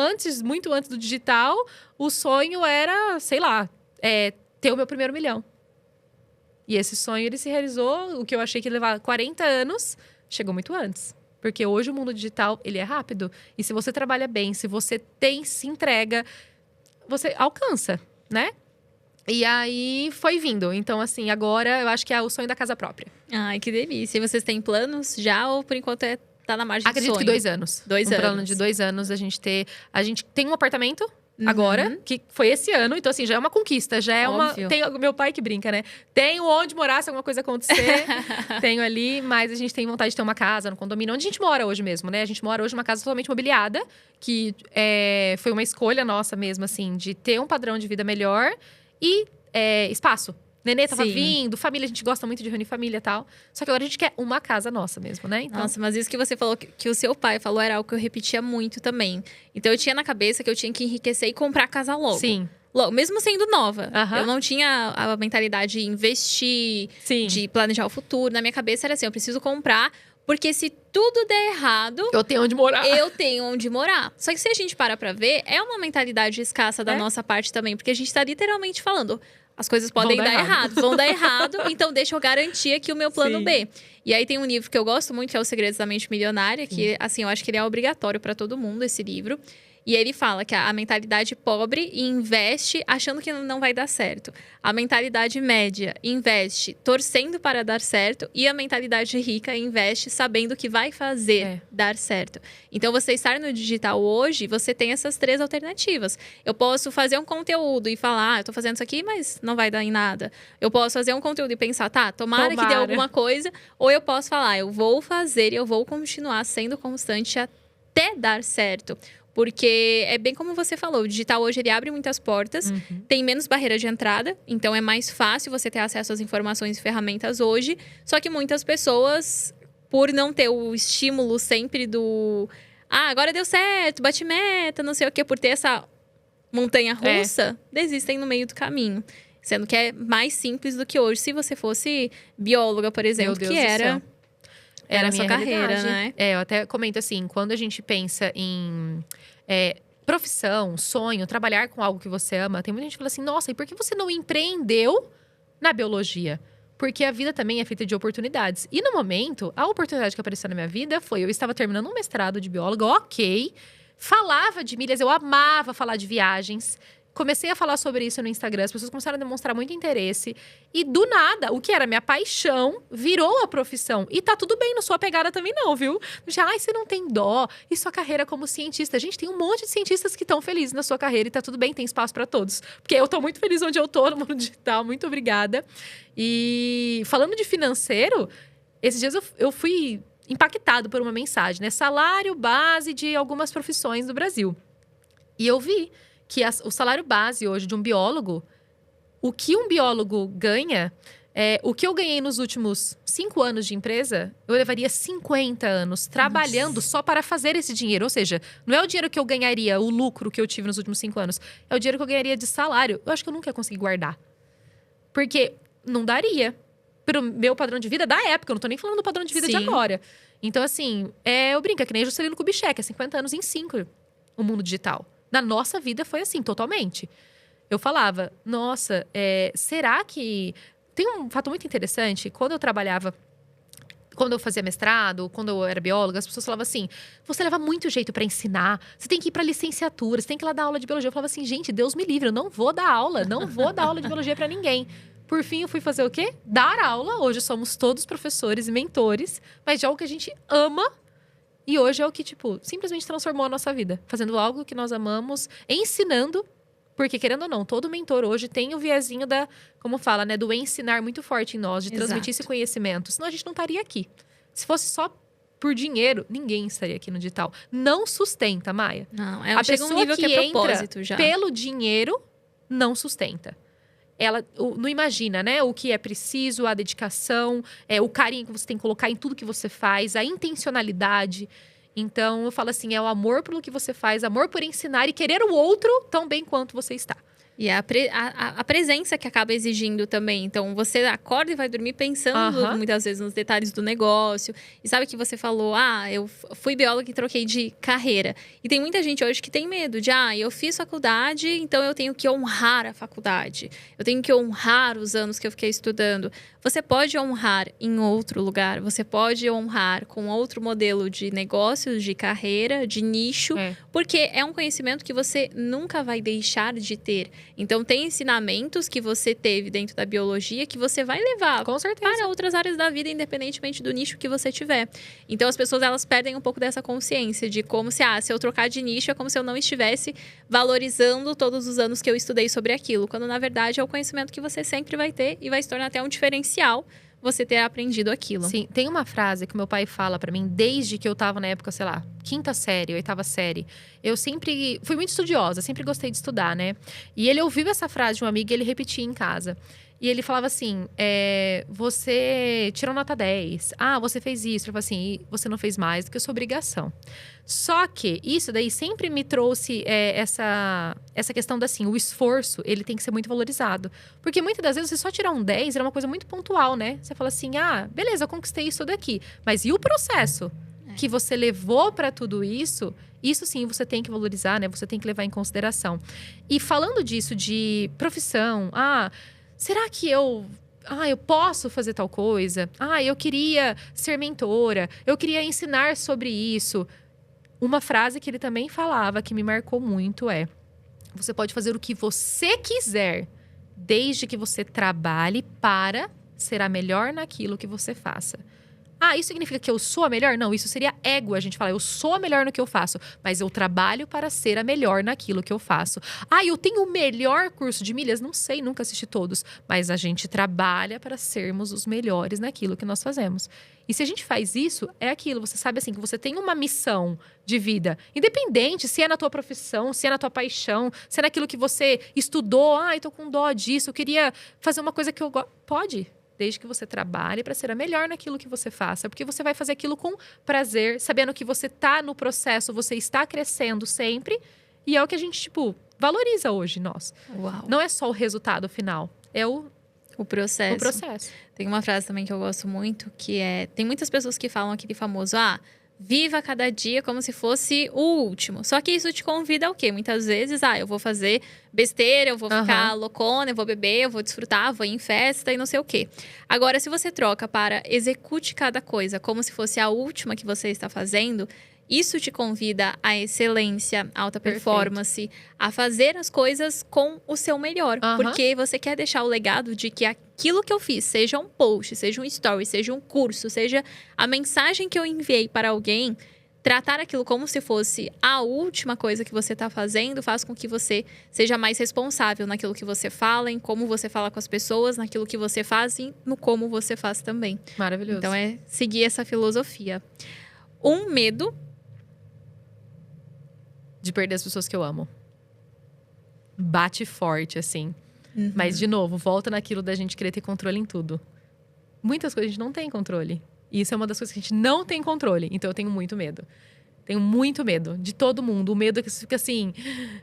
muito antes do digital, o sonho era, sei lá, ter o meu primeiro milhão. E esse sonho, ele se realizou, o que eu achei que ia levar 40 anos, chegou muito antes. Porque hoje o mundo digital, ele é rápido. E se você trabalha bem, se você se entrega, você alcança, né? E aí, foi vindo. Então, assim, agora eu acho que é o sonho da casa própria. Ai, que delícia. E vocês têm planos já ou, por enquanto, tá na margem do sonho? Acredito que 2 anos. 2 anos. Plano de 2 anos, a gente tem um apartamento agora, que foi esse ano. Então, assim, já é uma conquista. Já é Óbvio. Tem o meu pai que brinca, né? Tenho onde morar se alguma coisa acontecer. Tenho ali, mas a gente tem vontade de ter uma casa no condomínio. Onde a gente mora hoje mesmo, né? A gente mora hoje numa casa totalmente mobiliada. Que foi uma escolha nossa mesmo, assim. De ter um padrão de vida melhor e espaço. Nenê tava vindo, família, a gente gosta muito de reunir família e tal. Só que agora a gente quer uma casa nossa mesmo, né? Então... Nossa, mas isso que você falou, que o seu pai falou, era algo que eu repetia muito também. Então eu tinha na cabeça que eu tinha que enriquecer e comprar casa logo. Sim. Logo, mesmo sendo nova. Eu não tinha a mentalidade de investir, de planejar o futuro. Na minha cabeça era assim, eu preciso comprar, porque se tudo der errado... eu tenho onde morar. Eu tenho onde morar. Só que se a gente para pra ver, é uma mentalidade escassa da nossa parte também. Porque a gente tá literalmente falando... As coisas podem dar errado, vão dar errado, então deixa eu garantir aqui o meu plano B. E aí tem um livro que eu gosto muito, que é O Segredos da Mente Milionária, que, assim, eu acho que ele é obrigatório para todo mundo, esse livro. E ele fala que a mentalidade pobre investe achando que não vai dar certo. A mentalidade média investe torcendo para dar certo. E a mentalidade rica investe sabendo que vai fazer dar certo. Então, você estar no digital hoje, você tem essas 3 alternativas. Eu posso fazer um conteúdo e falar, eu tô fazendo isso aqui, mas não vai dar em nada. Eu posso fazer um conteúdo e pensar, tomara que dê alguma coisa. Ou eu posso falar, eu vou fazer e eu vou continuar sendo constante até dar certo. Porque é bem como você falou, o digital hoje ele abre muitas portas, tem menos barreira de entrada, então é mais fácil você ter acesso às informações e ferramentas hoje. Só que muitas pessoas, por não ter o estímulo sempre do... agora deu certo, bate meta, não sei o quê, por ter essa montanha-russa, desistem no meio do caminho. Sendo que é mais simples do que hoje, se você fosse bióloga, por exemplo, que era a sua carreira, né? Eu até comento assim, quando a gente pensa em profissão, sonho, trabalhar com algo que você ama, tem muita gente que fala assim, nossa, e por que você não empreendeu na biologia? Porque a vida também é feita de oportunidades. E no momento, a oportunidade que apareceu na minha vida foi, eu estava terminando um mestrado de bióloga, falava de milhas, eu amava falar de viagens. Comecei a falar sobre isso no Instagram, as pessoas começaram a demonstrar muito interesse. E do nada, o que era minha paixão virou a profissão. E tá tudo bem, não sou apegada também não, viu? Você não tem dó. E sua carreira como cientista? Gente, tem um monte de cientistas que estão felizes na sua carreira e tá tudo bem, tem espaço para todos. Porque eu tô muito feliz onde eu tô, no mundo digital. Muito obrigada. E falando de financeiro, esses dias eu fui impactado por uma mensagem, né? Salário base de algumas profissões do Brasil. E eu vi que o salário base hoje de um biólogo, o que um biólogo ganha, o que eu ganhei nos últimos 5 anos de empresa, eu levaria 50 anos trabalhando só para fazer esse dinheiro. Ou seja, não é o dinheiro que eu ganharia, o lucro que eu tive nos últimos 5 anos. É o dinheiro que eu ganharia de salário. Eu acho que eu nunca ia conseguir guardar. Porque não daria. Pro meu padrão de vida da época, eu não tô nem falando do padrão de vida de agora. Então, assim, eu brinco, é que nem Juscelino Kubitschek, é 50 anos em 5, o mundo digital. Na nossa vida foi assim, totalmente. Eu falava, nossa, será que... Tem um fato muito interessante, quando eu fazia mestrado, quando eu era bióloga, as pessoas falavam assim, você leva muito jeito para ensinar, você tem que ir para licenciatura, você tem que ir lá dar aula de biologia. Eu falava assim, gente, Deus me livre, eu não vou dar aula de biologia para ninguém. Por fim, eu fui fazer o quê? Dar aula. Hoje somos todos professores e mentores, mas de algo que a gente ama. E hoje é o que, simplesmente transformou a nossa vida. Fazendo algo que nós amamos, ensinando. Porque, querendo ou não, todo mentor hoje tem o viezinho como fala, né? Do ensinar muito forte em nós, de transmitir esse conhecimento. Senão a gente não estaria aqui. Se fosse só por dinheiro, ninguém estaria aqui no digital. Não sustenta, Maia. Não, chega um nível que é propósito já. Pelo dinheiro, não sustenta. Ela não imagina, né? O que é preciso, a dedicação, o carinho que você tem que colocar em tudo que você faz, a intencionalidade. Então, eu falo assim, é o amor pelo que você faz, amor por ensinar e querer o outro tão bem quanto você está. E a presença que acaba exigindo também. Então, você acorda e vai dormir pensando muitas vezes nos detalhes do negócio. E sabe que você falou, eu fui bióloga e troquei de carreira. E tem muita gente hoje que tem medo de, eu fiz faculdade, então eu tenho que honrar a faculdade. Eu tenho que honrar os anos que eu fiquei estudando. Você pode honrar em outro lugar. Você pode honrar com outro modelo de negócios, de carreira, de nicho. Porque é um conhecimento que você nunca vai deixar de ter. Então, tem ensinamentos que você teve dentro da biologia que você vai levar com certeza para outras áreas da vida, independentemente do nicho que você tiver. Então, as pessoas, elas perdem um pouco dessa consciência de como se eu trocar de nicho, é como se eu não estivesse valorizando todos os anos que eu estudei sobre aquilo. Quando, na verdade, é o conhecimento que você sempre vai ter e vai se tornar até um diferencial você ter aprendido aquilo. Sim, tem uma frase que meu pai fala pra mim desde que eu tava na época, sei lá, 5ª série, 8ª série. Eu sempre fui muito estudiosa, sempre gostei de estudar, né? E ele ouviu essa frase de um amigo e ele repetia em casa. E ele falava assim, você tirou nota 10. Você fez isso. Eu falava assim, você não fez mais do que a sua obrigação. Só que isso daí sempre me trouxe essa questão o esforço, ele tem que ser muito valorizado. Porque muitas das vezes você só tirar um 10 era uma coisa muito pontual, né? Você fala assim, beleza, eu conquistei isso daqui. Mas e o processo que você levou para tudo isso? Isso sim, você tem que valorizar, né? Você tem que levar em consideração. E falando disso de profissão, será que eu posso fazer tal coisa? Eu queria ser mentora, eu queria ensinar sobre isso. Uma frase que ele também falava, que me marcou muito, é: você pode fazer o que você quiser, desde que você trabalhe para ser a melhor naquilo que você faça. Ah, isso significa que eu sou a melhor? Não, isso seria ego, a gente fala, eu sou a melhor no que eu faço, mas eu trabalho para ser a melhor naquilo que eu faço. Ah, eu tenho o melhor curso de milhas? Não sei, nunca assisti todos, mas a gente trabalha para sermos os melhores naquilo que nós fazemos. E se a gente faz isso, é aquilo, você sabe assim, que você tem uma missão de vida, independente se é na tua profissão, se é na tua paixão, se é naquilo que você estudou, eu tô com dó disso, eu queria fazer uma coisa que eu gosto. Pode. Desde que você trabalhe para ser a melhor naquilo que você faça. Porque você vai fazer aquilo com prazer, sabendo que você tá no processo, você está crescendo sempre. E é o que a gente, valoriza hoje, nós. Uau. Não é só o resultado final, é o processo. O processo. Tem uma frase também que eu gosto muito, que é... Tem muitas pessoas que falam aquele famoso, viva cada dia como se fosse o último. Só que isso te convida ao quê? Muitas vezes, eu vou fazer besteira, eu vou ficar loucona, eu vou beber, eu vou desfrutar, vou ir em festa e não sei o quê. Agora, se você troca para execute cada coisa como se fosse a última que você está fazendo, isso te convida à excelência, à alta performance, a fazer as coisas com o seu melhor. Porque você quer deixar o legado de que aquilo que eu fiz, seja um post, seja um story, seja um curso, seja a mensagem que eu enviei para alguém, tratar aquilo como se fosse a última coisa que você está fazendo, faz com que você seja mais responsável naquilo que você fala, em como você fala com as pessoas, naquilo que você faz e no como você faz também. Maravilhoso. Então, é seguir essa filosofia. Um medo de perder as pessoas que eu amo. Bate forte, assim. Mas, de novo, volta naquilo da gente querer ter controle em tudo. Muitas coisas a gente não tem controle. E isso é uma das coisas que a gente não tem controle. Então, eu tenho muito medo. Tenho muito medo de todo mundo. O medo é que você fica assim...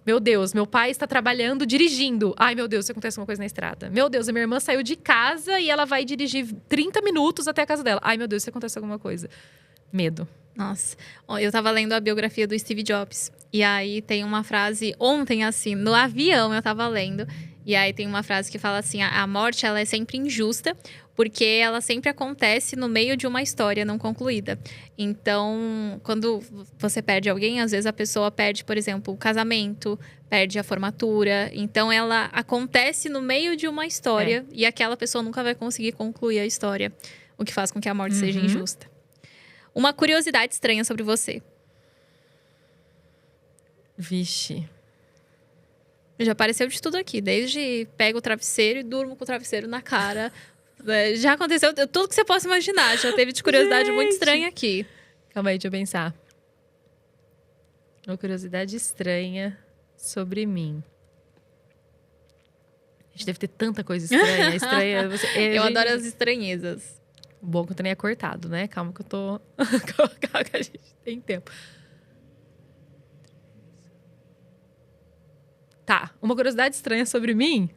Meu Deus, meu pai está trabalhando, dirigindo. Ai, meu Deus, se acontece uma coisa na estrada. Meu Deus, a minha irmã saiu de casa e ela vai dirigir 30 minutos até a casa dela. Ai, meu Deus, se acontece alguma coisa. Medo. Nossa, eu tava lendo a biografia do Steve Jobs. E aí tem uma frase, ontem assim, no avião eu tava lendo. E aí tem uma frase que fala assim, a morte ela é sempre injusta, porque ela sempre acontece no meio de uma história não concluída. Então, quando você perde alguém, às vezes a pessoa perde, por exemplo, o casamento, perde a formatura. Então, ela acontece no meio de uma história e aquela pessoa nunca vai conseguir concluir a história. O que faz com que a morte seja injusta. Uma curiosidade estranha sobre você. Vixe. Já apareceu de tudo aqui. Desde pego o travesseiro e durmo com o travesseiro na cara. Já aconteceu tudo que você possa imaginar. Já teve de curiosidade muito estranha aqui. Calma aí, deixa eu pensar. Uma curiosidade estranha sobre mim. A gente deve ter tanta coisa estranha. Eu adoro as estranhezas. Bom que o trem é cortado, né? Calma que eu tô... Calma que a gente tem tempo. Tá, uma curiosidade estranha sobre mim.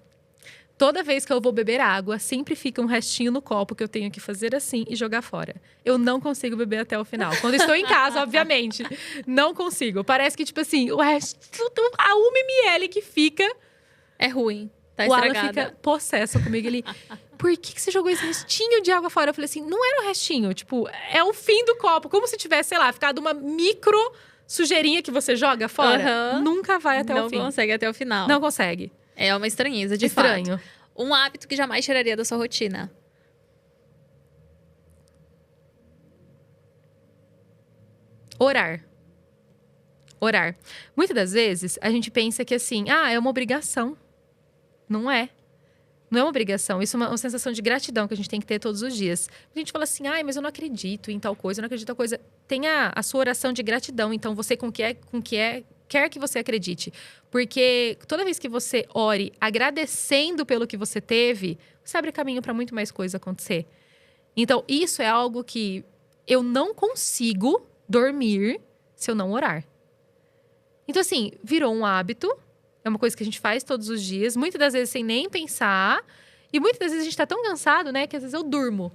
Toda vez que eu vou beber água, sempre fica um restinho no copo que eu tenho que fazer assim e jogar fora. Eu não consigo beber até o final. Quando estou em casa, obviamente, não consigo. Parece que, o resto... A 1 ml que fica... É ruim. Tá o estragada. Alan fica possesso comigo. Ele... Por que você jogou esse restinho de água fora? Eu falei assim, não era um restinho. É o fim do copo. Como se tivesse, sei lá, ficado uma micro sujeirinha que você joga fora. Nunca vai até o fim. Não consegue até o final. Não consegue. É uma estranheza, de Estranho. fato. Um hábito que jamais tiraria da sua rotina. Orar. Muitas das vezes, a gente pensa que assim, é uma obrigação. Não é. Não é uma obrigação, isso é uma sensação de gratidão que a gente tem que ter todos os dias. A gente fala assim, mas eu não acredito em tal coisa, eu não acredito em tal coisa. Tenha a sua oração de gratidão, então você quer que você acredite. Porque toda vez que você ore agradecendo pelo que você teve, você abre caminho para muito mais coisa acontecer. Então, isso é algo que eu não consigo dormir se eu não orar. Então, assim, virou um hábito. É uma coisa que a gente faz todos os dias, muitas das vezes sem nem pensar. E muitas das vezes a gente tá tão cansado, né, que às vezes eu durmo.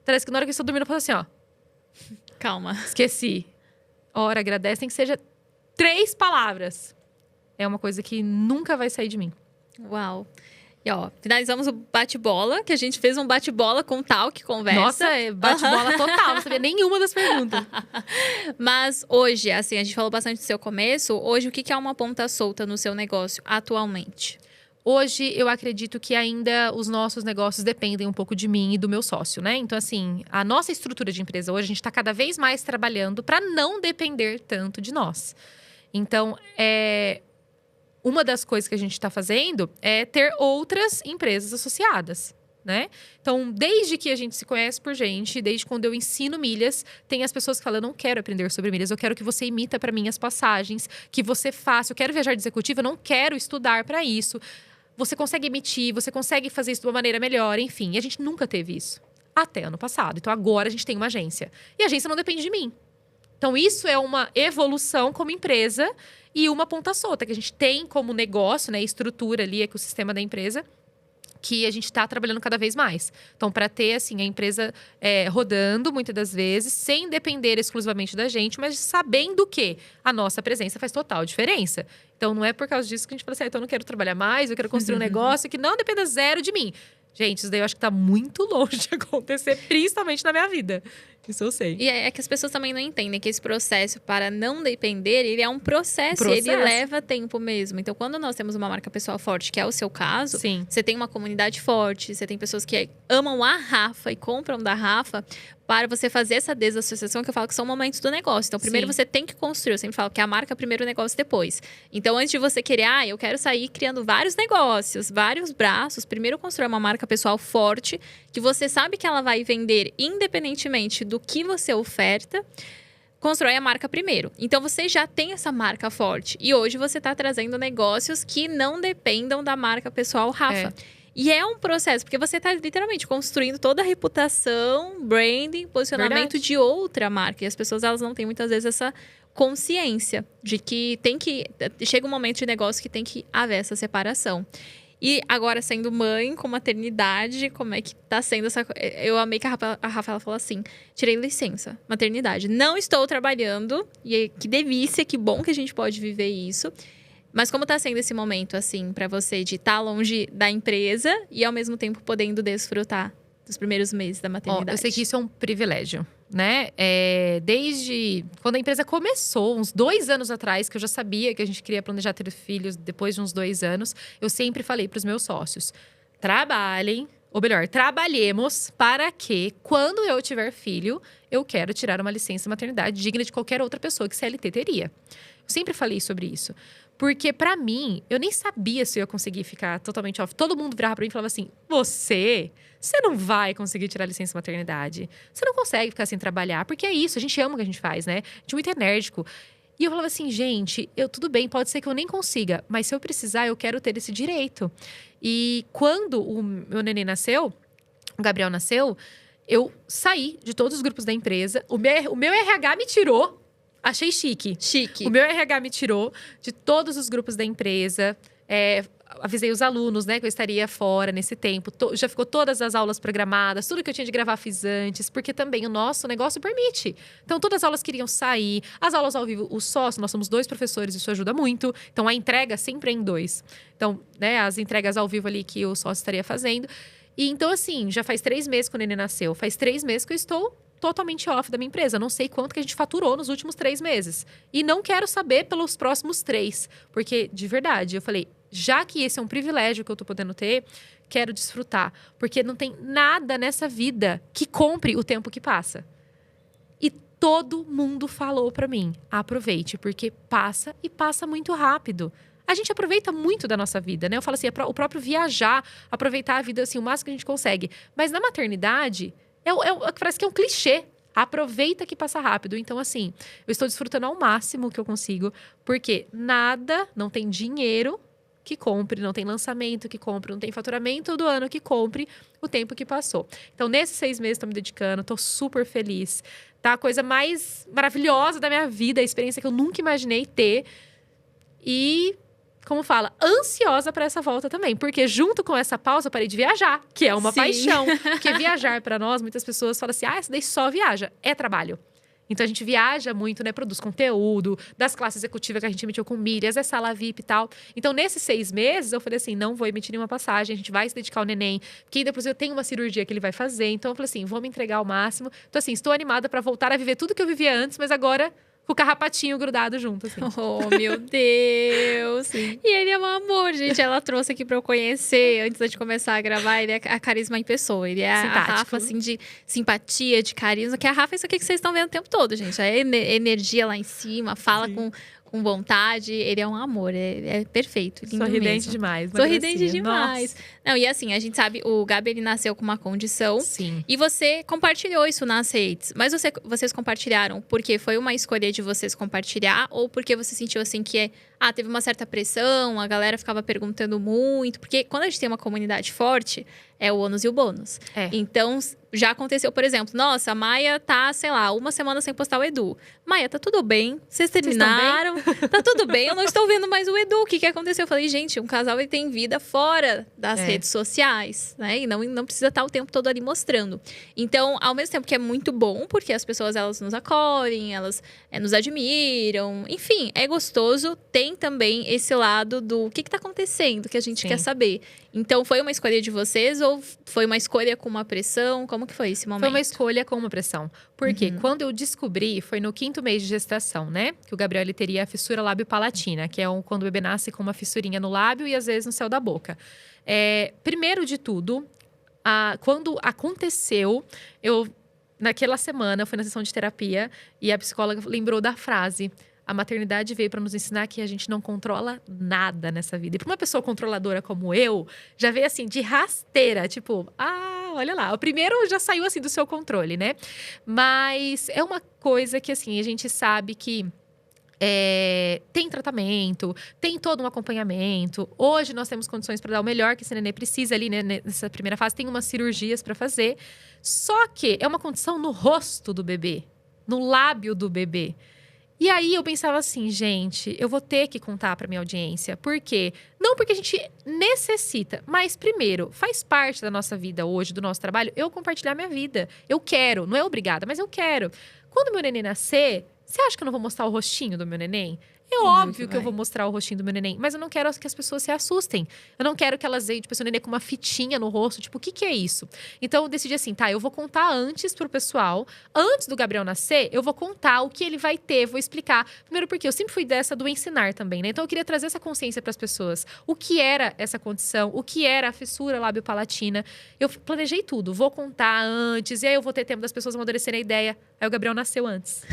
Parece que na hora que eu estou dormindo, eu falo assim, Calma. Esqueci. Ora, agradece, tem que seja 3 palavras. É uma coisa que nunca vai sair de mim. Uau. E ó, finalizamos o bate-bola, que a gente fez um bate-bola com talk, conversa. Nossa, bate-bola total, não sabia nenhuma das perguntas. Mas hoje, assim, a gente falou bastante do seu começo. Hoje, o que é uma ponta solta no seu negócio atualmente? Hoje, eu acredito que ainda os nossos negócios dependem um pouco de mim e do meu sócio, né? Então, assim, a nossa estrutura de empresa hoje, a gente está cada vez mais trabalhando para não depender tanto de nós. Então, uma das coisas que a gente está fazendo é ter outras empresas associadas, né? Então, desde que a gente se conhece por gente, desde quando eu ensino milhas, tem as pessoas que falam, eu não quero aprender sobre milhas, eu quero que você imita para mim as passagens, que você faça, eu quero viajar de executivo, eu não quero estudar para isso. Você consegue emitir, você consegue fazer isso de uma maneira melhor, enfim. E a gente nunca teve isso. Até ano passado. Então, agora a gente tem uma agência. E a agência não depende de mim. Então, isso é uma evolução como empresa e uma ponta solta que a gente tem como negócio, né? Estrutura ali, ecossistema da empresa, que a gente está trabalhando cada vez mais. Então, para ter, assim, a empresa rodando, muitas das vezes, sem depender exclusivamente da gente, mas sabendo que a nossa presença faz total diferença. Então, não é por causa disso que a gente fala assim, então eu não quero trabalhar mais, eu quero construir um negócio que não dependa zero de mim. Gente, isso daí eu acho que tá muito longe de acontecer, principalmente na minha vida. Isso eu sei. E é que as pessoas também não entendem que esse processo, para não depender, ele é um processo. E ele leva tempo mesmo. Então, quando nós temos uma marca pessoal forte, que é o seu caso, sim, você tem uma comunidade forte, você tem pessoas que amam a Rafa e compram da Rafa, para você fazer essa desassociação, que eu falo que são momentos do negócio. Então, primeiro você tem que construir. Eu sempre falo que a marca primeiro, o negócio depois. Então, antes de você querer, eu quero sair criando vários negócios, vários braços, primeiro construir uma marca pessoal forte, que você sabe que ela vai vender independentemente do que você oferta. Constrói a marca primeiro. Então, você já tem essa marca forte. E hoje você está trazendo negócios que não dependam da marca pessoal Rafa. E é um processo, porque você está literalmente construindo toda a reputação, branding, posicionamento de outra marca. E as pessoas, elas não têm muitas vezes essa consciência de que chega um momento de negócio que tem que haver essa separação. E agora, sendo mãe, com maternidade, como é que tá sendo essa... Eu amei que a Rafa falou assim, tirei licença, maternidade. Não estou trabalhando, e que delícia, que bom que a gente pode viver isso. Mas como tá sendo esse momento, assim, para você de estar longe da empresa e, ao mesmo tempo, podendo desfrutar dos primeiros meses da maternidade? Eu sei que isso é um privilégio, né? Desde quando a empresa começou, uns 2 anos atrás, que eu já sabia que a gente queria planejar ter filhos depois de uns 2 anos, eu sempre falei para os meus sócios, trabalhem, ou melhor, trabalhemos para que, quando eu tiver filho, eu quero tirar uma licença maternidade digna de qualquer outra pessoa que CLT teria. Eu sempre falei sobre isso. Porque, pra mim, eu nem sabia se eu ia conseguir ficar totalmente off. Todo mundo virava pra mim e falava assim, você não vai conseguir tirar licença maternidade. Você não consegue ficar sem trabalhar. Porque é isso, a gente ama o que a gente faz, né? A gente é muito enérgico. E eu falava assim, gente, tudo bem, pode ser que eu nem consiga. Mas se eu precisar, eu quero ter esse direito. E quando o meu neném nasceu, o Gabriel nasceu, eu saí de todos os grupos da empresa. O meu RH me tirou. Achei chique. Chique. O meu RH me tirou de todos os grupos da empresa. Avisei os alunos, né, que eu estaria fora nesse tempo. Já ficou todas as aulas programadas. Tudo que eu tinha de gravar fiz antes. Porque também o nosso negócio permite. Então, todas as aulas queriam sair. As aulas ao vivo, o sócio, nós somos 2 professores. Isso ajuda muito. Então, a entrega sempre é em 2. Então, né, as entregas ao vivo ali que o sócio estaria fazendo. E então, assim, já faz 3 meses que o neném nasceu. Faz 3 meses que eu estou totalmente off da minha empresa. Não sei quanto que a gente faturou nos últimos 3 meses. E não quero saber pelos próximos 3. Porque, de verdade, eu falei, já que esse é um privilégio que eu tô podendo ter, quero desfrutar. Porque não tem nada nessa vida que compre o tempo que passa. E todo mundo falou pra mim, aproveite, porque passa e passa muito rápido. A gente aproveita muito da nossa vida, né? Eu falo assim, o próprio viajar, aproveitar a vida assim, o máximo que a gente consegue. Mas na maternidade... parece que é um clichê. Aproveita que passa rápido. Então, assim, eu estou desfrutando ao máximo que eu consigo. Porque não tem dinheiro que compre, não tem lançamento que compre, não tem faturamento do ano que compre o tempo que passou. Então, nesses 6 meses, estou me dedicando, estou super feliz. Tá a coisa mais maravilhosa da minha vida, a experiência que eu nunca imaginei ter. E... como fala, ansiosa para essa volta também. Porque junto com essa pausa, eu parei de viajar, que é uma paixão. Porque viajar para nós, muitas pessoas falam assim, isso daí só viaja. É trabalho. Então a gente viaja muito, né? Produz conteúdo, das classes executivas que a gente emitiu com milhas, é sala VIP e tal. Então, nesses 6 meses, eu falei assim: não vou emitir nenhuma passagem, a gente vai se dedicar ao neném, porque depois eu tenho uma cirurgia que ele vai fazer. Então, eu falei assim: vou me entregar ao máximo. Então, assim, estou animada para voltar a viver tudo que eu vivia antes, mas agora com o carrapatinho grudado junto, assim. Oh, meu Deus! Sim. E ele é um amor, gente. Ela trouxe aqui pra eu conhecer, antes de começar a gravar. Ele é a carisma em pessoa. Ele é a Rafa, assim, de simpatia, de carisma. Que a Rafa é isso aqui que vocês estão vendo o tempo todo, gente. A energia lá em cima, fala com vontade. Ele é um amor, é perfeito, lindo Sorridente mesmo. Demais. Sorridente gracinha. demais. Nossa. Não, e assim, a gente sabe, o Gabi, ele nasceu com uma condição. Sim. E você compartilhou isso nas redes. Mas vocês compartilharam porque foi uma escolha de vocês compartilhar? Ou porque você sentiu assim que teve uma certa pressão, a galera ficava perguntando muito? Porque quando a gente tem uma comunidade forte, é o ônus e o bônus. É. Então, já aconteceu, por exemplo, nossa, a Maia tá, sei lá, uma semana sem postar o Edu. Maia, tá tudo bem? Vocês terminaram? Tá tudo bem? Eu não estou vendo mais o Edu. O que aconteceu? Eu falei, gente, um casal ele tem vida fora das redes sociais, né? E não precisa estar o tempo todo ali mostrando. Então, ao mesmo tempo que é muito bom, porque as pessoas, elas nos acolhem, elas nos admiram. Enfim, é gostoso. Tem também esse lado do que tá acontecendo, que a gente quer saber. Então, foi uma escolha de vocês ou foi uma escolha com uma pressão? Como que foi esse momento? Foi uma escolha com uma pressão. Porque quando eu descobri, foi no 5º mês de gestação, né? Que o Gabriel ele teria a fissura lábio-palatina, que é quando o bebê nasce com uma fissurinha no lábio e às vezes no céu da boca. Primeiro de tudo, quando aconteceu, naquela semana, eu fui na sessão de terapia e a psicóloga lembrou da frase: a maternidade veio para nos ensinar que a gente não controla nada nessa vida. E para uma pessoa controladora como eu, já veio assim, de rasteira. Tipo, olha lá. O primeiro já saiu assim do seu controle, né? Mas é uma coisa que assim, a gente sabe que tem tratamento, tem todo um acompanhamento. Hoje nós temos condições para dar o melhor que esse nenê precisa ali, né, nessa primeira fase. Tem umas cirurgias para fazer. Só que é uma condição no rosto do bebê, no lábio do bebê. E aí eu pensava assim, gente, eu vou ter que contar para minha audiência. Por quê? Não porque a gente necessita, mas primeiro, faz parte da nossa vida hoje, do nosso trabalho, eu compartilhar minha vida. Eu quero, não é obrigada, mas eu quero. Quando meu neném nascer, você acha que eu não vou mostrar o rostinho do meu neném? É óbvio que eu vou mostrar o rostinho do meu neném, mas eu não quero que as pessoas se assustem. Eu não quero que elas vejam, tipo, o neném com uma fitinha no rosto. Tipo, o que é isso? Então, eu decidi assim, eu vou contar antes pro pessoal. Antes do Gabriel nascer, eu vou contar o que ele vai ter, vou explicar. Primeiro porque eu sempre fui dessa do ensinar também, né? Então, eu queria trazer essa consciência pras pessoas. O que era essa condição? O que era a fissura lábio-palatina? Eu planejei tudo. Vou contar antes, e aí eu vou ter tempo das pessoas amadurecerem a ideia. Aí o Gabriel nasceu antes.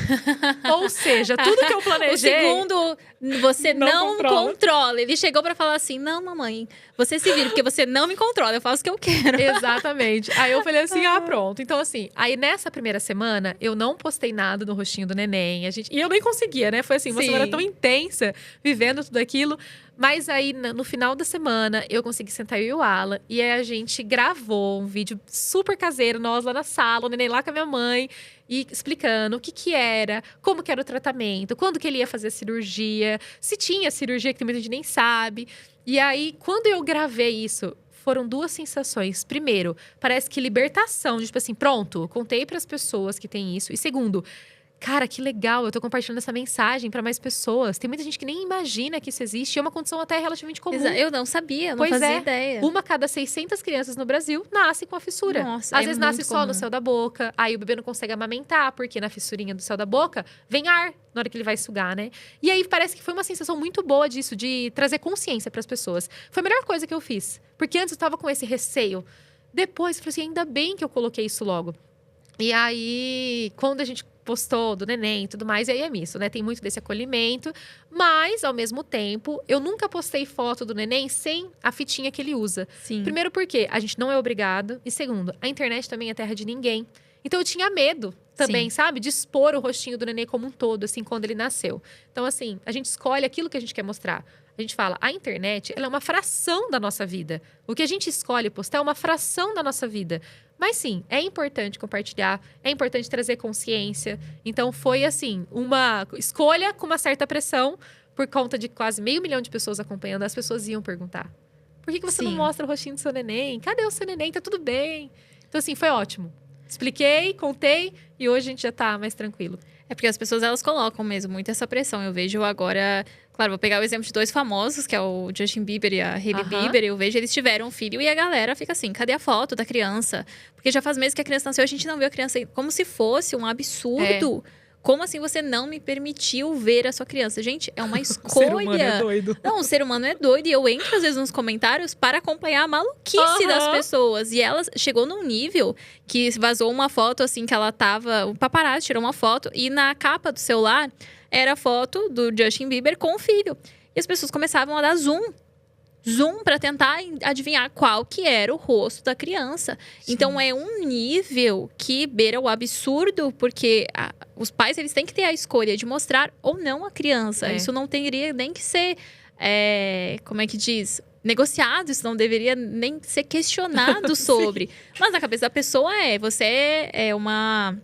Ou seja, tudo que eu planejei... O segundo, você não controla. Ele chegou pra falar assim, não, mamãe, você se vira, porque você não me controla, eu faço o que eu quero. Exatamente. Aí eu falei assim, pronto. Então assim, aí nessa primeira semana, eu não postei nada no rostinho do neném. E eu nem conseguia, né? Foi assim, uma semana tão intensa, vivendo tudo aquilo. Mas aí, no final da semana, eu consegui sentar eu e o Alan. E aí, a gente gravou um vídeo super caseiro, nós lá na sala, o neném lá com a minha mãe. E explicando o que era, como que era o tratamento, quando que ele ia fazer a cirurgia. Se tinha cirurgia, que muita gente nem sabe. E aí, quando eu gravei isso, foram 2 sensações. Primeiro, parece que libertação. De, tipo assim, pronto, contei para as pessoas que tem isso. E segundo... Cara, que legal, eu tô compartilhando essa mensagem para mais pessoas. Tem muita gente que nem imagina que isso existe. É uma condição até relativamente comum. Eu não sabia, não fazia ideia. 1 a cada 600 crianças no Brasil nasce com a fissura. Nossa, às vezes nasce só no céu da boca. Aí o bebê não consegue amamentar, porque na fissurinha do céu da boca vem ar na hora que ele vai sugar, né? E aí parece que foi uma sensação muito boa disso, de trazer consciência para as pessoas. Foi a melhor coisa que eu fiz. Porque antes eu tava com esse receio. Depois, eu falei assim, ainda bem que eu coloquei isso logo. E aí, quando a gente postou do neném e tudo mais, e aí é isso, né? Tem muito desse acolhimento, mas, ao mesmo tempo, eu nunca postei foto do neném sem a fitinha que ele usa. Sim. Primeiro porque a gente não é obrigado, e segundo, a internet também é terra de ninguém. Então, eu tinha medo também, sabe? De expor o rostinho do neném como um todo, assim, quando ele nasceu. Então, assim, a gente escolhe aquilo que a gente quer mostrar. A gente fala, a internet, ela é uma fração da nossa vida. O que a gente escolhe postar é uma fração da nossa vida. Mas sim, é importante compartilhar, é importante trazer consciência. Então foi assim, uma escolha com uma certa pressão, por conta de quase 500 mil de pessoas acompanhando, as pessoas iam perguntar: por que você não mostra o rostinho do seu neném? Cadê o seu neném? Tá tudo bem. Então assim, foi ótimo. Expliquei, contei e hoje a gente já tá mais tranquilo. É porque as pessoas, elas colocam mesmo muito essa pressão. Eu vejo agora... Claro, vou pegar o exemplo de 2 famosos, que é o Justin Bieber e a Hailey Bieber. Eu vejo, eles tiveram um filho e a galera fica assim, cadê a foto da criança? Porque já faz meses que a criança nasceu, a gente não viu a criança como se fosse um absurdo. Como assim você não me permitiu ver a sua criança? Gente, é uma escolha. O ser humano é doido. Não, o ser humano é doido. E eu entro, às vezes, nos comentários para acompanhar a maluquice das pessoas. E ela chegou num nível que vazou uma foto, assim, que ela tava... O paparazzi tirou uma foto e na capa do celular era a foto do Justin Bieber com o filho. E as pessoas começavam a dar zoom para tentar adivinhar qual que era o rosto da criança. Sim. Então, é um nível que beira o absurdo, porque os pais, eles têm que ter a escolha de mostrar ou não a criança. Isso não teria nem que ser, como é que diz? Negociado, isso não deveria nem ser questionado sobre. Mas na cabeça da pessoa você é uma...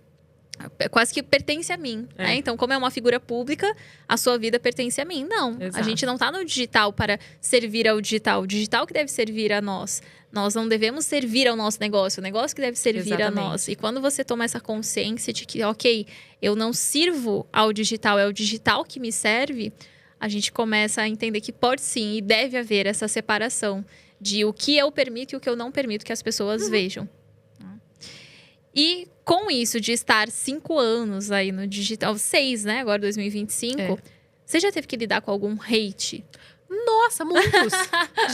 quase que pertence a mim, né? Então, como é uma figura pública, a sua vida pertence a mim. Não, a gente não tá no digital para servir ao digital. O digital que deve servir a nós. Nós não devemos servir ao nosso negócio. O negócio que deve servir a nós. E quando você toma essa consciência de que, ok, eu não sirvo ao digital, é o digital que me serve, a gente começa a entender que pode sim e deve haver essa separação de o que eu permito e o que eu não permito que as pessoas vejam. E com isso de estar 5 anos aí no digital, 6, né? Agora 2025. Você já teve que lidar com algum hate? Nossa, muitos!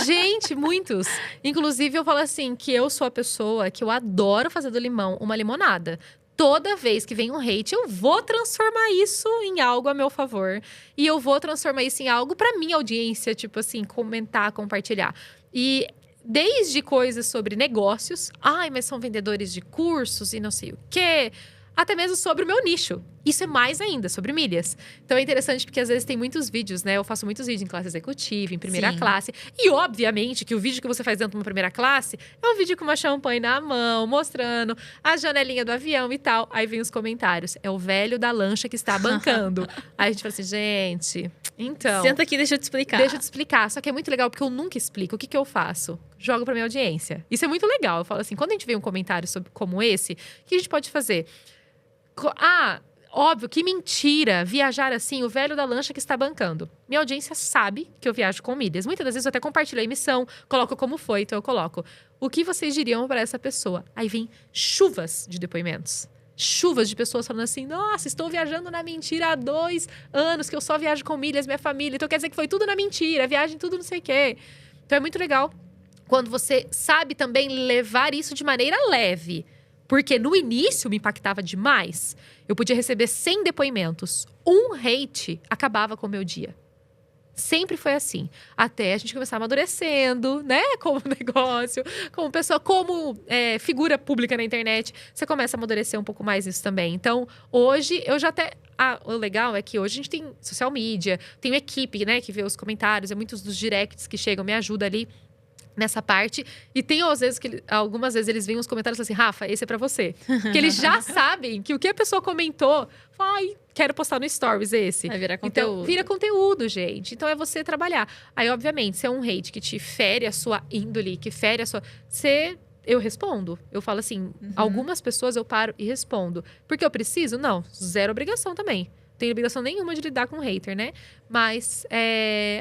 Gente, muitos! Inclusive, eu falo assim, que eu sou a pessoa que eu adoro fazer do limão uma limonada. Toda vez que vem um hate, eu vou transformar isso em algo a meu favor. E eu vou transformar isso em algo pra minha audiência, tipo assim, comentar, compartilhar. E... desde coisas sobre negócios. Ai, mas são vendedores de cursos e não sei o quê. Até mesmo sobre o meu nicho. Isso é mais ainda, sobre milhas. Então, é interessante porque, às vezes, tem muitos vídeos, né? Eu faço muitos vídeos em classe executiva, em primeira classe. E, obviamente, que o vídeo que você faz dentro de uma primeira classe é um vídeo com uma champanhe na mão, mostrando a janelinha do avião e tal. Aí vem os comentários. É o velho da lancha que está bancando. Aí a gente fala assim, gente, então... senta aqui, deixa eu te explicar. Deixa eu te explicar. Só que é muito legal, porque eu nunca explico. O que eu faço? Jogo pra minha audiência. Isso é muito legal. Eu falo assim, quando a gente vê um comentário como esse, o que a gente pode fazer? Óbvio, que mentira viajar assim, o velho da lancha que está bancando. Minha audiência sabe que eu viajo com milhas. Muitas das vezes eu até compartilho a emissão, coloco como foi, então eu coloco. O que vocês diriam para essa pessoa? Aí vem chuvas de depoimentos. Chuvas de pessoas falando assim, nossa, estou viajando na mentira há 2 anos, que eu só viajo com milhas, minha família. Então quer dizer que foi tudo na mentira, viagem tudo não sei o quê. Então é muito legal quando você sabe também levar isso de maneira leve. Porque no início me impactava demais. Eu podia receber 100 depoimentos. Um hate acabava com o meu dia. Sempre foi assim. Até a gente começar amadurecendo, né? Como negócio, como pessoa, como figura pública na internet. Você começa a amadurecer um pouco mais isso também. Então, hoje, eu já até... o legal é que hoje a gente tem social media, tem uma equipe, né? Que vê os comentários, muitos dos directs que chegam, me ajuda ali nessa parte. E tem às vezes algumas vezes eles vêm uns comentários assim, Rafa, esse é pra você. Que eles já sabem que o que a pessoa comentou, ai, quero postar no Stories esse. Vai virar conteúdo. Então, vira conteúdo, gente. Então é você trabalhar. Aí, obviamente, se é um hate que te fere a sua índole, que fere a sua... eu respondo. Eu falo assim, algumas pessoas eu paro e respondo. Porque eu preciso? Não, zero obrigação também. Não tenho obrigação nenhuma de lidar com hater, né? Mas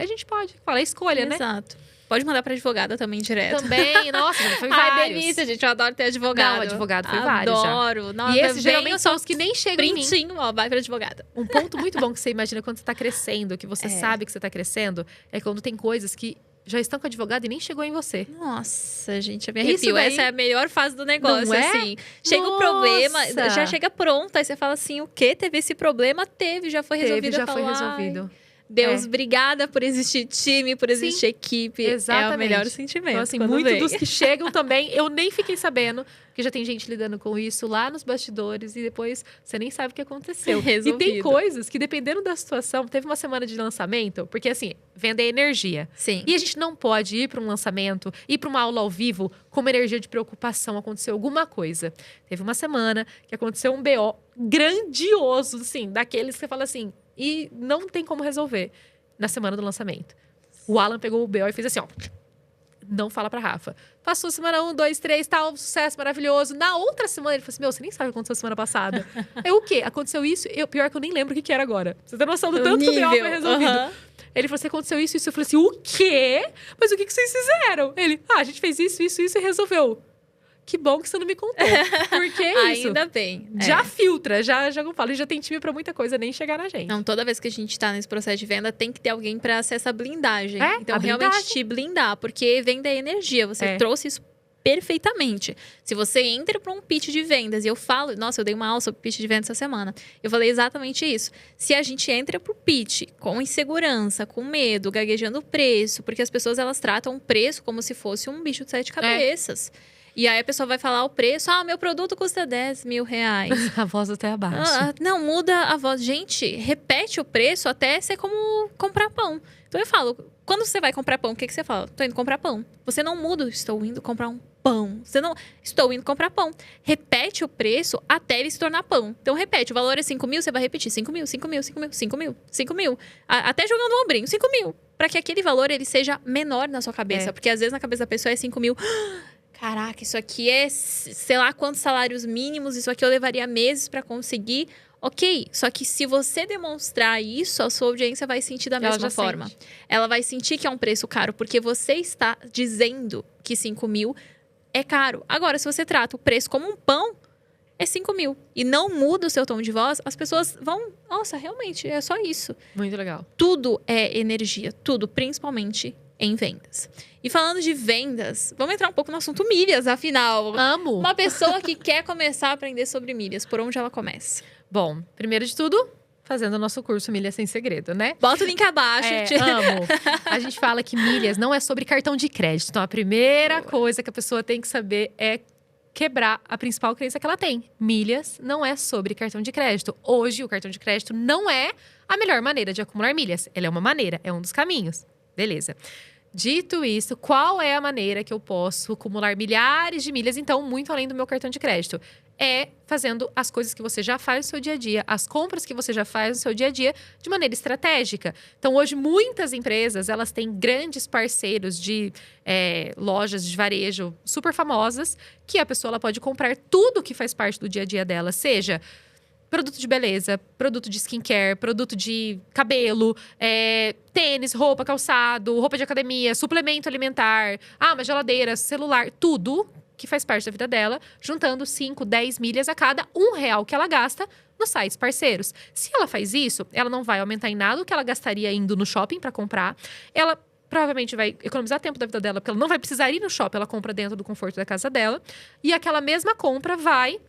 a gente pode falar, é escolha, né? Exato. Pode mandar pra advogada também, direto. Também, nossa, já foi vários. Ai, delícia, gente, eu adoro ter advogado. Não, advogado foi vários já. Adoro. E esses geralmente são os que nem chegam em mim. Printinho, ó, vai pra advogada. Um ponto muito bom que você imagina quando você tá crescendo, que você sabe que você tá crescendo, é quando tem coisas que já estão com advogado e nem chegou em você. Nossa, gente, eu me arrepio. Daí... essa é a melhor fase do negócio, não é? assim. Chega o problema, já chega pronto, aí você fala assim, o quê? Teve esse problema? Teve, já foi resolvido. Já foi resolvido. Deus, obrigada por existir time, por existir equipe. Exatamente. É o melhor sentimento. Então, assim, muitos dos que chegam também, eu nem fiquei sabendo, porque já tem gente lidando com isso lá nos bastidores e depois você nem sabe o que aconteceu. Resolvido. E tem coisas que, dependendo da situação, teve uma semana de lançamento, porque assim, vender energia. Sim. E a gente não pode ir para um lançamento, ir para uma aula ao vivo com uma energia de preocupação, aconteceu alguma coisa. Teve uma semana que aconteceu um BO grandioso, assim, daqueles que você fala assim, e não tem como resolver na semana do lançamento. O Alan pegou o BO e fez assim, ó. não fala pra Rafa. Passou semana 1, 2, 3, tal, sucesso maravilhoso. Na outra semana, ele falou assim, você nem sabe o que aconteceu semana passada. Eu, o quê? Aconteceu isso? Pior que eu nem lembro o que era agora. Você tem noção do tanto que o B.O. foi resolvido. Ele falou assim, aconteceu isso, isso. Eu falei assim, o quê? Mas o que vocês fizeram? Ele, a gente fez isso e resolveu. Que bom que você não me contou. Porque é isso. Ainda bem. Já filtra, já como eu falo, já tem time pra muita coisa nem chegar na gente. Não, toda vez que a gente tá nesse processo de venda, tem que ter alguém pra ser essa blindagem. Então, a blindagem. realmente te blindar, porque venda é energia. Você trouxe isso perfeitamente. Se você entra para um pitch de vendas, e eu falo, nossa, eu dei uma aula sobre pitch de vendas essa semana. Eu falei exatamente isso. Se a gente entra pro pitch com insegurança, com medo, gaguejando o preço, porque as pessoas elas tratam o preço como se fosse um bicho de 7 cabeças. E aí a pessoa vai falar o preço, meu produto custa 10 mil reais. A voz até abaixo. Não, muda a voz. Gente, repete o preço até ser como comprar pão. Então eu falo, quando você vai comprar pão, o que você fala? Tô indo comprar pão. Você não muda, estou indo comprar um pão. Você não, estou indo comprar pão. Repete o preço até ele se tornar pão. Então repete, o valor é 5 mil, você vai repetir 5 mil, 5 mil, 5 mil, 5 mil, 5 mil. Até jogando o ombrinho, 5 mil. Para que aquele valor ele seja menor na sua cabeça. Porque às vezes na cabeça da pessoa é 5 mil. Caraca, isso aqui é sei lá quantos salários mínimos, isso aqui eu levaria meses para conseguir. Ok, só que se você demonstrar isso, a sua audiência vai sentir da mesma forma. Ela vai sentir que é um preço caro, porque você está dizendo que 5 mil é caro. Agora, se você trata o preço como um pão, é 5 mil. E não muda o seu tom de voz, as pessoas vão... Nossa, realmente, é só isso. Muito legal. Tudo é energia, tudo, principalmente em vendas. E falando de vendas, vamos entrar um pouco no assunto milhas, afinal. Amo! Uma pessoa que quer começar a aprender sobre milhas, por onde ela começa? Bom, primeiro de tudo, fazendo o nosso curso Milhas Sem Segredo, né? Bota o link abaixo. Amo! A gente fala que milhas não é sobre cartão de crédito. Então, a primeira coisa que a pessoa tem que saber é quebrar a principal crença que ela tem. Milhas não é sobre cartão de crédito. Hoje, o cartão de crédito não é a melhor maneira de acumular milhas. Ele é uma maneira, é um dos caminhos. Beleza. Dito isso, qual é a maneira que eu posso acumular milhares de milhas, então, muito além do meu cartão de crédito? É fazendo as coisas que você já faz no seu dia a dia, as compras que você já faz no seu dia a dia, de maneira estratégica. Então, hoje, muitas empresas, elas têm grandes parceiros de lojas de varejo super famosas, que a pessoa ela pode comprar tudo que faz parte do dia a dia dela, seja produto de beleza, produto de skincare, produto de cabelo, tênis, roupa, calçado, roupa de academia, suplemento alimentar, uma geladeira, celular, tudo que faz parte da vida dela, juntando 5, 10 milhas a cada R$1 que ela gasta nos sites parceiros. Se ela faz isso, ela não vai aumentar em nada o que ela gastaria indo no shopping para comprar. Ela provavelmente vai economizar tempo da vida dela, porque ela não vai precisar ir no shopping, ela compra dentro do conforto da casa dela. E aquela mesma compra vai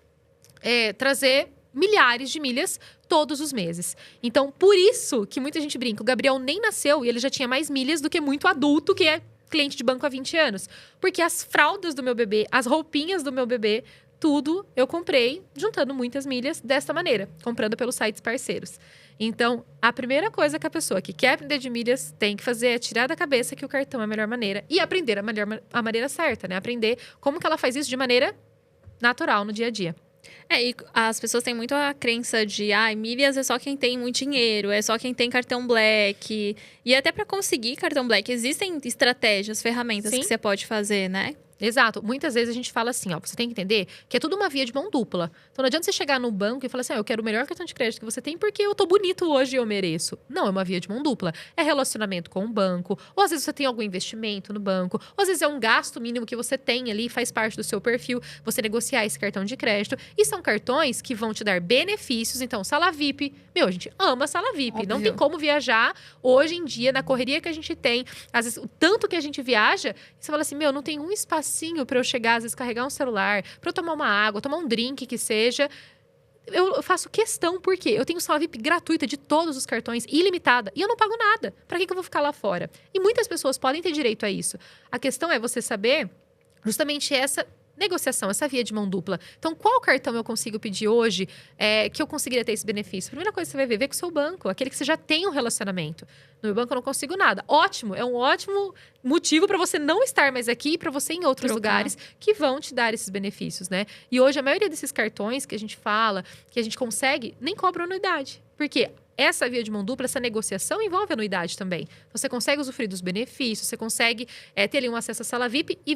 trazer milhares de milhas todos os meses. Então, por isso que muita gente brinca. O Gabriel nem nasceu e ele já tinha mais milhas do que muito adulto que é cliente de banco há 20 anos. Porque as fraldas do meu bebê, as roupinhas do meu bebê, tudo eu comprei juntando muitas milhas desta maneira, comprando pelos sites parceiros. Então, a primeira coisa que a pessoa que quer aprender de milhas tem que fazer é tirar da cabeça que o cartão é a melhor maneira e aprender a maneira certa, né? Aprender como que ela faz isso de maneira natural no dia a dia. E as pessoas têm muito a crença de milhas é só quem tem muito dinheiro, é só quem tem cartão Black. E até para conseguir cartão Black, existem estratégias, ferramentas que você pode fazer, né? Exato. Muitas vezes a gente fala assim, você tem que entender que é tudo uma via de mão dupla. Então não adianta você chegar no banco e falar assim, eu quero o melhor cartão de crédito que você tem porque eu tô bonito hoje e eu mereço. Não, é uma via de mão dupla. É relacionamento com o banco, ou às vezes você tem algum investimento no banco, ou às vezes é um gasto mínimo que você tem ali, faz parte do seu perfil, você negociar esse cartão de crédito. E são cartões que vão te dar benefícios. Então, sala VIP. A gente ama sala VIP. Óbvio. Não tem como viajar hoje em dia, na correria que a gente tem. Às vezes, o tanto que a gente viaja, você fala assim, não tem um espacinho para eu chegar, às vezes, carregar um celular, para eu tomar uma água, tomar um drink que seja. Eu faço questão, porque eu tenho sala VIP gratuita de todos os cartões, ilimitada, e eu não pago nada. Para que eu vou ficar lá fora? E muitas pessoas podem ter direito a isso. A questão é você saber justamente essa negociação, essa via de mão dupla. Então, qual cartão eu consigo pedir hoje que eu conseguiria ter esse benefício? A primeira coisa que você vai ver com o seu banco, aquele que você já tem um relacionamento. No meu banco eu não consigo nada. Ótimo, é um ótimo motivo para você não estar mais aqui e para você ir em outros lugares que vão te dar esses benefícios, né? E hoje a maioria desses cartões que a gente fala, que a gente consegue, nem cobra anuidade. Porque essa via de mão dupla, essa negociação envolve anuidade também. Você consegue usufruir dos benefícios, você consegue ter ali um acesso à sala VIP e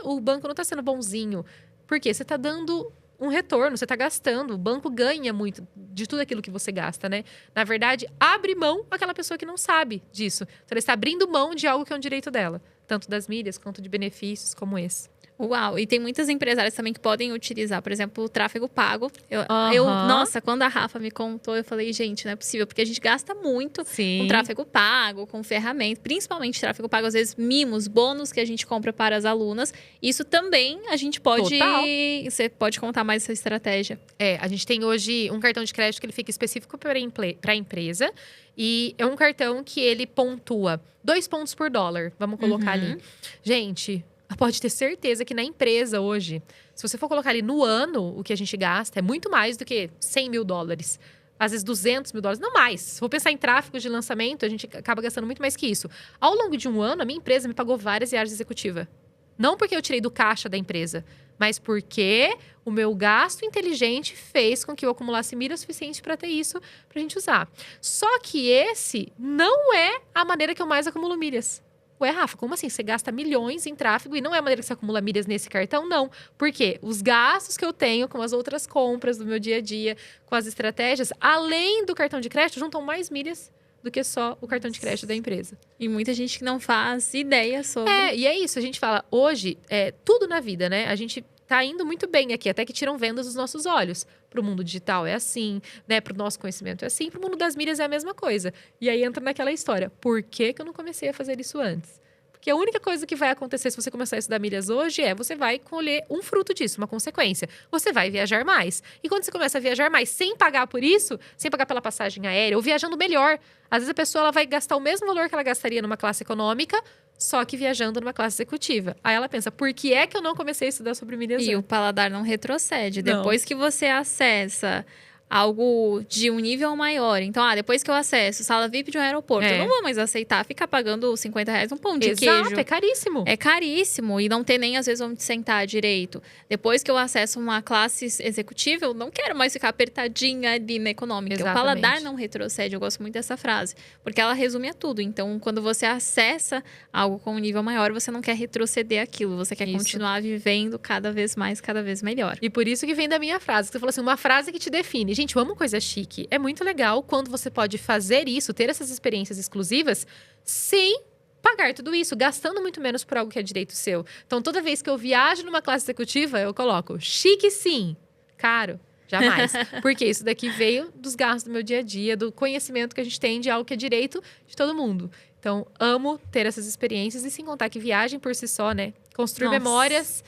o banco não está sendo bonzinho. Por quê? Você está dando um retorno, você está gastando. O banco ganha muito de tudo aquilo que você gasta, né? Na verdade, abre mão aquela pessoa que não sabe disso. Então, ela está abrindo mão de algo que é um direito dela. Tanto das milhas, quanto de benefícios como esse. Uau, e tem muitas empresárias também que podem utilizar, por exemplo, o tráfego pago. Nossa, quando a Rafa me contou, eu falei, gente, não é possível, porque a gente gasta muito com tráfego pago, com ferramentas, principalmente tráfego pago, às vezes mimos, bônus que a gente compra para as alunas. Isso também a gente pode. Total. Você pode contar mais essa estratégia. A gente tem hoje um cartão de crédito que ele fica específico para a empresa. E é um cartão que ele pontua 2 pontos por dólar. Vamos colocar ali. Gente, pode ter certeza que na empresa hoje, se você for colocar ali no ano, o que a gente gasta é muito mais do que 100 mil dólares. Às vezes 200 mil dólares, não mais. Se for pensar em tráfego de lançamento, a gente acaba gastando muito mais que isso. Ao longo de um ano, a minha empresa me pagou várias viagens executivas. Não porque eu tirei do caixa da empresa, mas porque o meu gasto inteligente fez com que eu acumulasse milha suficiente para ter isso para a gente usar. Só que esse não é a maneira que eu mais acumulo milhas. Ué, Rafa, como assim? Você gasta milhões em tráfego e não é a maneira que você acumula milhas nesse cartão? Não. Por quê? Os gastos que eu tenho com as outras compras do meu dia a dia, com as estratégias, além do cartão de crédito, juntam mais milhas do que só o cartão de crédito da empresa. E muita gente que não faz ideia sobre. E é isso. A gente fala, hoje, tudo na vida, né? A gente tá indo muito bem aqui, até que tiram vendas dos nossos olhos. Pro mundo digital é assim, né? Pro nosso conhecimento é assim, pro mundo das milhas é a mesma coisa. E aí entra naquela história, por que eu não comecei a fazer isso antes? Porque a única coisa que vai acontecer se você começar a estudar milhas hoje você vai colher um fruto disso, uma consequência. Você vai viajar mais. E quando você começa a viajar mais sem pagar por isso, sem pagar pela passagem aérea, ou viajando melhor, às vezes a pessoa ela vai gastar o mesmo valor que ela gastaria numa classe econômica, só que viajando numa classe executiva. Aí ela pensa, por que é que eu não comecei a estudar sobre milhas antes? E o paladar não retrocede. Não. Depois que você acessa algo de um nível maior. Então, depois que eu acesso sala VIP de um aeroporto, eu não vou mais aceitar ficar pagando R$50 um pão de queijo. Exato, é caríssimo. É caríssimo. E não ter nem, às vezes, onde sentar direito. Depois que eu acesso uma classe executiva, eu não quero mais ficar apertadinha ali na econômica. Exatamente. O paladar não retrocede. Eu gosto muito dessa frase. Porque ela resume a tudo. Então, quando você acessa algo com um nível maior, você não quer retroceder aquilo. Você quer continuar vivendo cada vez mais, cada vez melhor. E por isso que vem da minha frase. Que você falou assim, uma frase que te define. Gente, eu amo coisa chique. É muito legal quando você pode fazer isso, ter essas experiências exclusivas, sem pagar tudo isso, gastando muito menos por algo que é direito seu. Então, toda vez que eu viajo numa classe executiva, eu coloco chique sim, caro. Jamais. Porque isso daqui veio dos gastos do meu dia a dia, do conhecimento que a gente tem de algo que é direito de todo mundo. Então, amo ter essas experiências e sem contar que viagem por si só, né? Construir memórias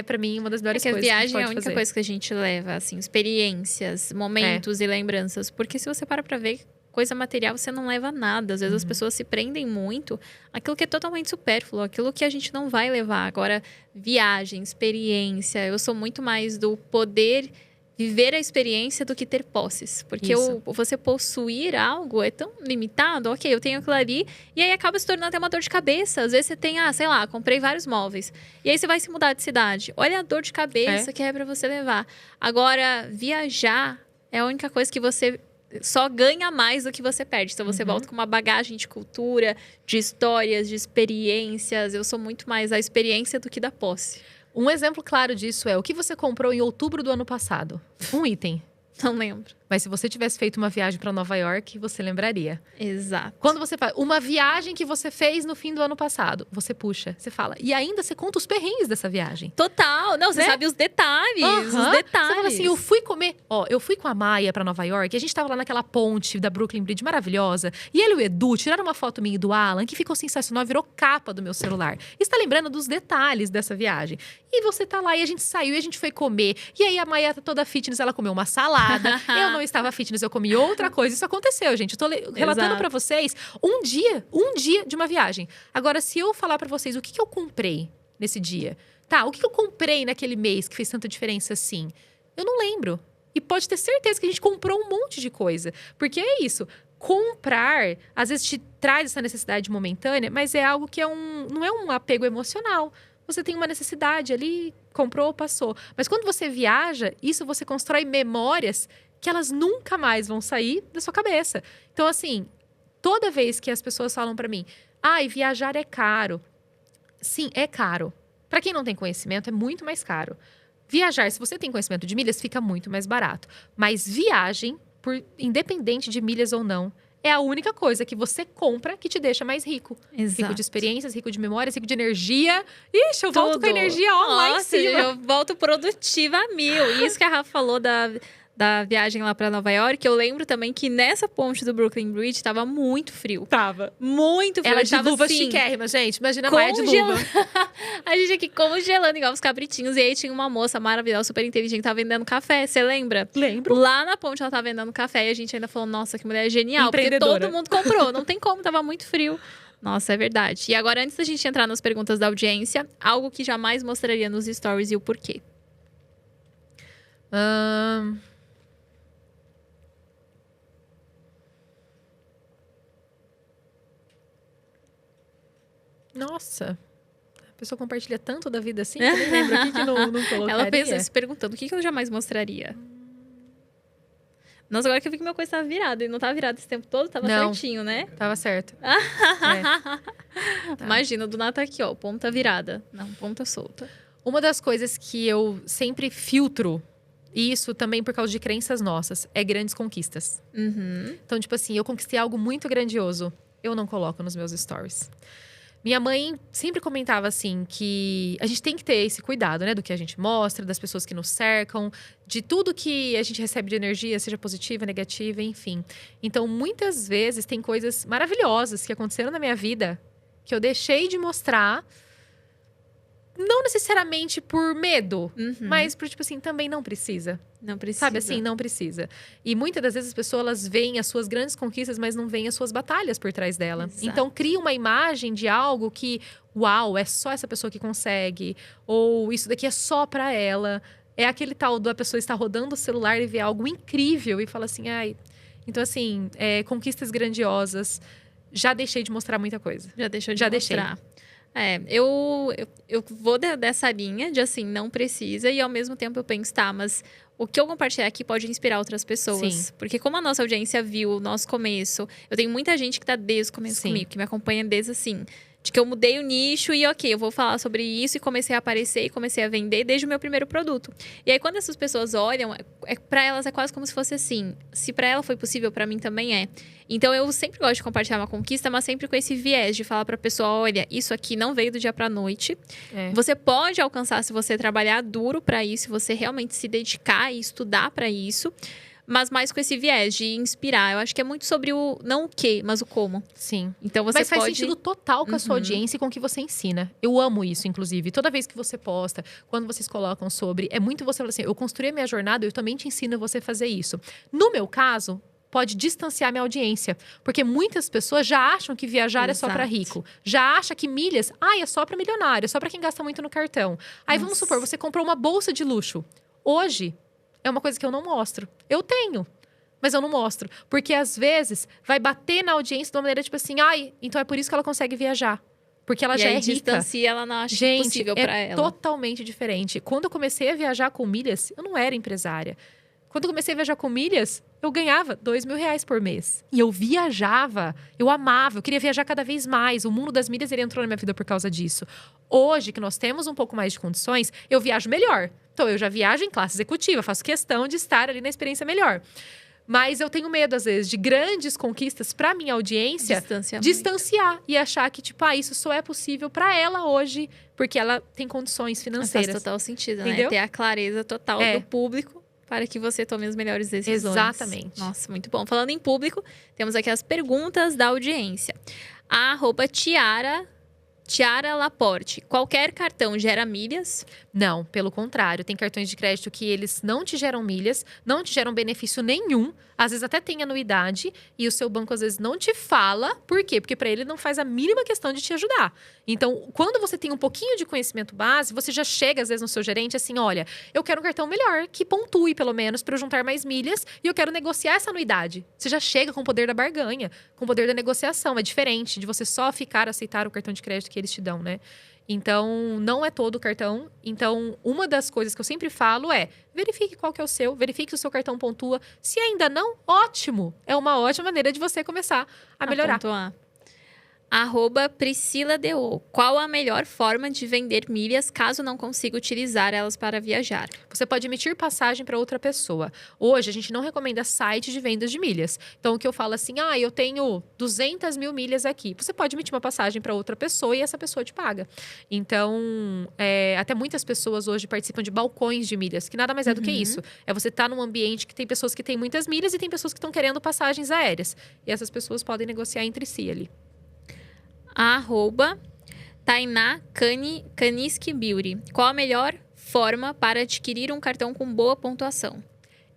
pra mim, uma das melhores coisas que a gente pode fazer. A viagem é a única coisa que a gente leva, assim, experiências, momentos e lembranças. Porque se você para pra ver coisa material, você não leva nada. Às vezes as pessoas se prendem muito àquilo que é totalmente supérfluo, aquilo que a gente não vai levar. Agora, viagem, experiência, eu sou muito mais do poder viver a experiência do que ter posses. Porque você possuir algo é tão limitado. Ok, eu tenho aquilo ali. E aí acaba se tornando até uma dor de cabeça. Às vezes você tem, sei lá, comprei vários móveis. E aí você vai se mudar de cidade. Olha a dor de cabeça que é pra você levar. Agora, viajar é a única coisa que você só ganha mais do que você perde. Então você volta com uma bagagem de cultura, de histórias, de experiências. Eu sou muito mais da experiência do que da posse. Um exemplo claro disso é o que você comprou em outubro do ano passado. Um item. Não lembro. Mas se você tivesse feito uma viagem para Nova York, você lembraria. Exato. Quando você faz uma viagem que você fez no fim do ano passado, você puxa, você fala. E ainda você conta os perrengues dessa viagem. Total. Não, você sabe os detalhes. Os detalhes. Você fala assim, eu fui comer... eu fui com a Maia pra Nova York. E a gente tava lá naquela ponte da Brooklyn Bridge maravilhosa. E ele e o Edu tiraram uma foto minha e do Alan, que ficou sensacional, virou capa do meu celular. E você tá lembrando dos detalhes dessa viagem. E você tá lá, e a gente saiu, e a gente foi comer. E aí a Maia tá toda fitness, ela comeu uma salada. Eu não estava fitness, eu comi outra coisa. Isso aconteceu, gente. Eu tô relatando pra vocês um dia de uma viagem. Agora, se eu falar pra vocês o que eu comprei nesse dia, o que eu comprei naquele mês que fez tanta diferença assim? Eu não lembro. E pode ter certeza que a gente comprou um monte de coisa. Porque é isso. Comprar, às vezes te traz essa necessidade momentânea, mas é algo que não é um apego emocional. você tem uma necessidade ali, comprou, passou. Mas quando você viaja, isso você constrói memórias que elas nunca mais vão sair da sua cabeça. Então, assim, toda vez que as pessoas falam pra mim, viajar é caro. Sim, é caro. Pra quem não tem conhecimento, é muito mais caro. Viajar, se você tem conhecimento de milhas, fica muito mais barato. Mas viagem, independente de milhas ou não, é a única coisa que você compra que te deixa mais rico. Exato. Rico de experiências, rico de memórias, rico de energia. Ixi, eu volto com a energia lá em cima. Eu volto produtiva a 1000. Isso que a Rafa falou da viagem lá pra Nova York, eu lembro também que nessa ponte do Brooklyn Bridge tava muito frio. Tava. Muito frio. Ela de tava luva assim, chiquérrima, gente. Imagina a Maia de luva. A gente aqui congelando igual os cabritinhos. E aí tinha uma moça maravilhosa, super inteligente, que tava vendendo café. Você lembra? Lembro. Lá na ponte ela tava vendendo café e a gente ainda falou, nossa, que mulher genial. Porque Empreendedora. todo mundo comprou. Não tem como, tava muito frio. Nossa, é verdade. E agora, antes da gente entrar nas perguntas da audiência, algo que jamais mostraria nos stories e o porquê. Nossa, a pessoa compartilha tanto da vida assim, que eu nem lembro o que não colocaria. Ela pensa se perguntando, o que eu jamais mostraria? Nossa, agora que eu vi que meu coisa tava virada. E não tava virada esse tempo todo, tava certinho, né? Tava certo. Tá. Imagina, do nada tá aqui, ó, ponta virada. Não, ponta solta. Uma das coisas que eu sempre filtro, e isso também por causa de crenças nossas, é grandes conquistas. Então, tipo assim, eu conquistei algo muito grandioso. Eu não coloco nos meus stories. Minha mãe sempre comentava assim que a gente tem que ter esse cuidado, né? Do que a gente mostra, das pessoas que nos cercam, de tudo que a gente recebe de energia, seja positiva, negativa, enfim. Então, muitas vezes tem coisas maravilhosas que aconteceram na minha vida que eu deixei de mostrar, não necessariamente por medo, mas por, tipo assim, também não precisa. Não precisa. Sabe assim, não precisa. E muitas das vezes as pessoas elas veem as suas grandes conquistas, mas não veem as suas batalhas por trás dela. Exato. Então cria uma imagem de algo que, uau, é só essa pessoa que consegue. Ou isso daqui é só pra ela. É aquele tal da pessoa estar rodando o celular e ver algo incrível e fala assim, ai. Então, assim, conquistas grandiosas. Já deixei de mostrar muita coisa. Já deixou de Já mostrar. Eu vou dessa linha de assim, não precisa. E ao mesmo tempo eu penso, tá, mas o que eu compartilhar aqui pode inspirar outras pessoas. Sim. Porque como a nossa audiência viu o nosso começo, eu tenho muita gente que tá desde o começo Sim. comigo, que me acompanha desde assim, de que eu mudei o nicho e ok, eu vou falar sobre isso e comecei a aparecer e comecei a vender desde o meu primeiro produto. E aí quando essas pessoas olham, pra elas é quase como se fosse assim, se pra ela foi possível, pra mim também é. Então eu sempre gosto de compartilhar uma conquista, mas sempre com esse viés de falar pra pessoa, olha, isso aqui não veio do dia pra noite. Você pode alcançar se você trabalhar duro pra isso, se você realmente se dedicar e estudar pra isso. Mas mais com esse viés de inspirar. Eu acho que é muito sobre não o quê, mas o como. Sim. Então você Mas faz pode... sentido total com a sua audiência e com o que você ensina. Eu amo isso, inclusive. Toda vez que você posta, quando vocês colocam sobre... É muito você falar assim, eu construí a minha jornada, eu também te ensino você a fazer isso. No meu caso, pode distanciar minha audiência. Porque muitas pessoas já acham que viajar é só para rico. Já acha que milhas, é só para milionário, é só para quem gasta muito no cartão. Aí vamos supor, você comprou uma bolsa de luxo. Hoje... É uma coisa que eu não mostro. Eu tenho, mas eu não mostro. Porque, às vezes, vai bater na audiência de uma maneira, tipo assim... então é por isso que ela consegue viajar. Porque ela já é rica. Distancia, ela não acha possível pra ela. Totalmente diferente. Quando eu comecei a viajar com milhas, eu não era empresária. Quando eu comecei a viajar com milhas, eu ganhava R$2.000 por mês. E eu viajava, eu amava, eu queria viajar cada vez mais. O mundo das milhas, ele entrou na minha vida por causa disso. Hoje, que nós temos um pouco mais de condições, eu viajo melhor. Então, eu já viajo em classe executiva, faço questão de estar ali na experiência melhor. Mas eu tenho medo, às vezes, de grandes conquistas pra minha audiência distanciar e achar que, tipo, isso só é possível pra ela hoje, porque ela tem condições financeiras. Faz total sentido, entendeu? né? Ter a clareza total do público para que você tome as melhores decisões. Exatamente. Nossa, muito bom. Falando em público, temos aqui as perguntas da audiência. A @Tiara Laporte. Qualquer cartão gera milhas? Não, pelo contrário. Tem cartões de crédito que eles não te geram milhas, não te geram benefício nenhum. Às vezes até tem anuidade e o seu banco às vezes não te fala. Por quê? Porque para ele não faz a mínima questão de te ajudar. Então, quando você tem um pouquinho de conhecimento base, você já chega às vezes no seu gerente assim, olha, eu quero um cartão melhor, que pontue pelo menos para eu juntar mais milhas e eu quero negociar essa anuidade. Você já chega com o poder da barganha, com o poder da negociação. É diferente de você só aceitar o cartão de crédito que eles te dão, né? Então, não é todo o cartão. Então, uma das coisas que eu sempre falo é: verifique qual que é o seu, verifique se o seu cartão pontua. Se ainda não, ótimo! É uma ótima maneira de você começar a melhorar. Pontuar. @PriscilaDO. Qual a melhor forma de vender milhas caso não consiga utilizar elas para viajar? Você pode emitir passagem para outra pessoa. Hoje, a gente não recomenda site de vendas de milhas. Então, o que eu falo assim, eu tenho 200 mil milhas aqui. Você pode emitir uma passagem para outra pessoa e essa pessoa te paga. Então, até muitas pessoas hoje participam de balcões de milhas, que nada mais é do que isso. É você estar num ambiente que tem pessoas que têm muitas milhas e tem pessoas que estão querendo passagens aéreas. E essas pessoas podem negociar entre si ali. @Tainá Kaniski Beauty. Qual a melhor forma para adquirir um cartão com boa pontuação?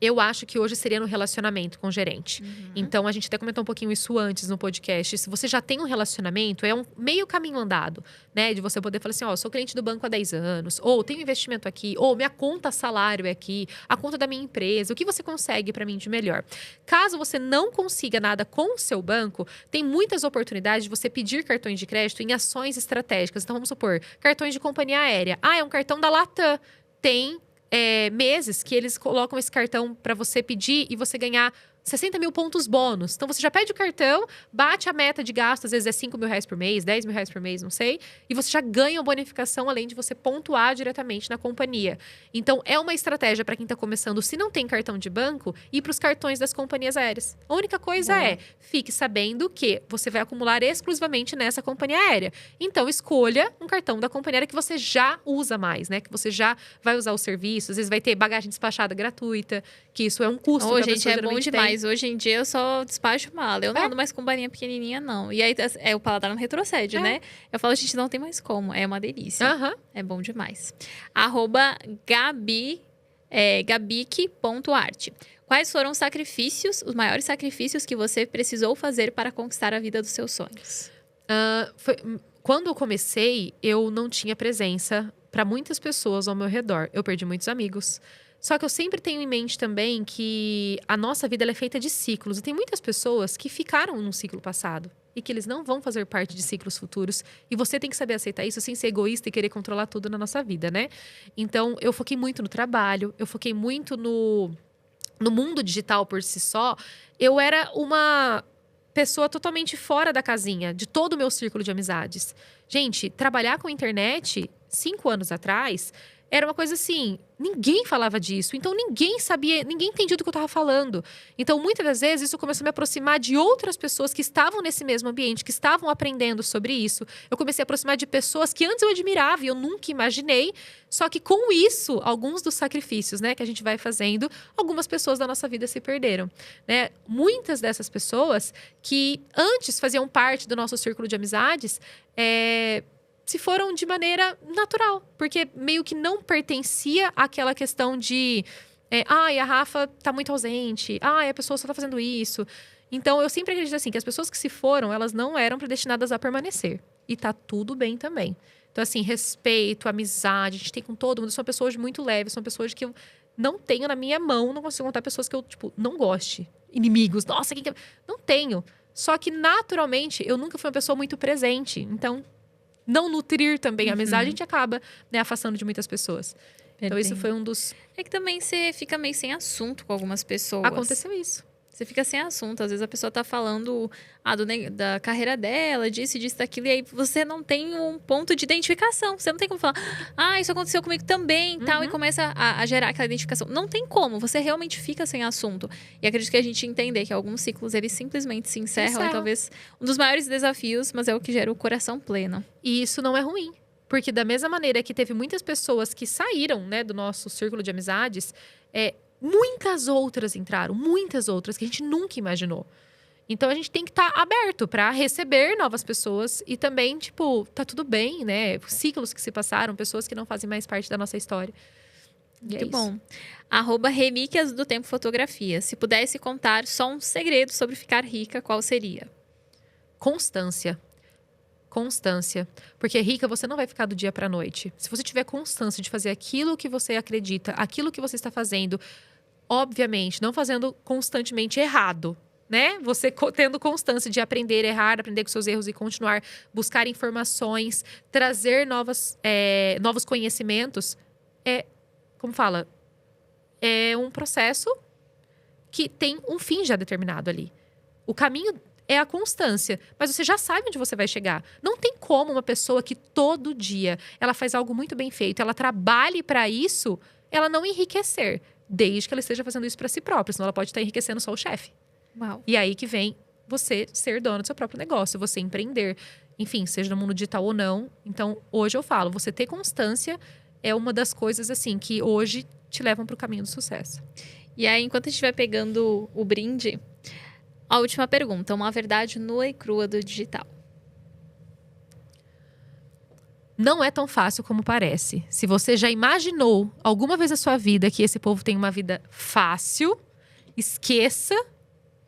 Eu acho que hoje seria no relacionamento com o gerente. Então, a gente até comentou um pouquinho isso antes no podcast. Se você já tem um relacionamento, é um meio caminho andado, né? De você poder falar assim, sou cliente do banco há 10 anos. Ou tenho investimento aqui. Ou minha conta salário é aqui. A conta da minha empresa. O que você consegue para mim de melhor? Caso você não consiga nada com o seu banco, tem muitas oportunidades de você pedir cartões de crédito em ações estratégicas. Então, vamos supor, cartões de companhia aérea. É um cartão da Latam. Tem meses que eles colocam esse cartão para você pedir e você ganhar 60 mil pontos bônus. Então, você já pede o cartão, bate a meta de gasto, às vezes é 5 mil reais por mês, 10 mil reais por mês, não sei. E você já ganha uma bonificação, além de você pontuar diretamente na companhia. Então, é uma estratégia para quem está começando, se não tem cartão de banco, ir para os cartões das companhias aéreas. A única coisa fique sabendo que você vai acumular exclusivamente nessa companhia aérea. Então, escolha um cartão da companhia aérea que você já usa mais, né? Que você já vai usar o serviço. Às vezes vai ter bagagem despachada gratuita, que isso é um custo que a pessoa gente, é bom demais. tem. Hoje em dia eu só despacho mala. Eu não ando mais com balinha pequenininha, não. E aí o paladar não retrocede, né? Eu falo, gente, não tem mais como. É uma delícia. É bom demais. @Gabique.art. Quais foram os maiores sacrifícios que você precisou fazer para conquistar a vida dos seus sonhos? Quando eu comecei, eu não tinha presença para muitas pessoas ao meu redor. Eu perdi muitos amigos. Só que eu sempre tenho em mente também que a nossa vida ela é feita de ciclos. E tem muitas pessoas que ficaram num ciclo passado e que eles não vão fazer parte de ciclos futuros. E você tem que saber aceitar isso sem ser egoísta e querer controlar tudo na nossa vida, né? Então, eu foquei muito no trabalho. Eu foquei muito no mundo digital por si só. Eu era uma pessoa totalmente fora da casinha, de todo o meu círculo de amizades. Gente, trabalhar com internet 5 anos atrás era uma coisa assim, ninguém falava disso. Então, ninguém sabia, ninguém entendia do que eu estava falando. Então, muitas das vezes, isso começou a me aproximar de outras pessoas que estavam nesse mesmo ambiente, que estavam aprendendo sobre isso. Eu comecei a aproximar de pessoas que antes eu admirava e eu nunca imaginei. Só que com isso, alguns dos sacrifícios, né, que a gente vai fazendo, algumas pessoas da nossa vida se perderam, né? Muitas dessas pessoas que antes faziam parte do nosso círculo de amizades, se foram de maneira natural, porque meio que não pertencia àquela questão de a Rafa tá muito ausente, a pessoa só tá fazendo isso. Então, eu sempre acredito assim, que as pessoas que se foram, elas não eram predestinadas a permanecer. E tá tudo bem também. Então, assim, respeito, amizade, a gente tem com todo mundo. São pessoas muito leves, são pessoas que eu não tenho na minha mão, não consigo contar pessoas que eu, não goste. Inimigos, nossa, quem que... Não tenho. Só que, naturalmente, eu nunca fui uma pessoa muito presente. Então, não nutrir também a amizade, a gente acaba, né, afastando de muitas pessoas. Então, isso foi um dos... É que também você fica meio sem assunto com algumas pessoas. Aconteceu isso. Você fica sem assunto. Às vezes a pessoa tá falando da carreira dela, disso, daquilo. E aí você não tem um ponto de identificação. Você não tem como falar, isso aconteceu comigo também e tal. E começa a gerar aquela identificação. Não tem como. Você realmente fica sem assunto. E acredito que a gente entender que alguns ciclos, eles simplesmente se encerram. É talvez um dos maiores desafios, mas é o que gera o coração pleno. E isso não é ruim. Porque da mesma maneira que teve muitas pessoas que saíram, né, do nosso círculo de amizades, muitas outras entraram, muitas outras que a gente nunca imaginou. Então, a gente tem que estar aberto para receber novas pessoas e também, tá tudo bem, né? Ciclos que se passaram, pessoas que não fazem mais parte da nossa história. Muito bom. @Relíquias do Tempo Fotografia. Se pudesse contar só um segredo sobre ficar rica, qual seria? Constância. Porque rica você não vai ficar do dia para a noite. Se você tiver constância de fazer aquilo que você acredita, aquilo que você está fazendo, obviamente, não fazendo constantemente errado, né? Você tendo constância de aprender, errar, aprender com seus erros e continuar, buscar informações, trazer novos conhecimentos, como fala, é um processo que tem um fim já determinado ali. O caminho é a constância, mas você já sabe onde você vai chegar. Não tem como uma pessoa que todo dia ela faz algo muito bem feito, ela trabalhe para isso, ela não enriquecer, desde que ela esteja fazendo isso para si própria, senão ela pode estar enriquecendo só o chefe. Uau. E aí que vem você ser dono do seu próprio negócio, você empreender, enfim, seja no mundo digital ou não. Então, hoje eu falo, você ter constância é uma das coisas assim que hoje te levam para o caminho do sucesso. E aí, enquanto a gente vai pegando o brinde, a última pergunta, uma verdade nua e crua do digital. Não é tão fácil como parece. Se você já imaginou alguma vez na sua vida que esse povo tem uma vida fácil, esqueça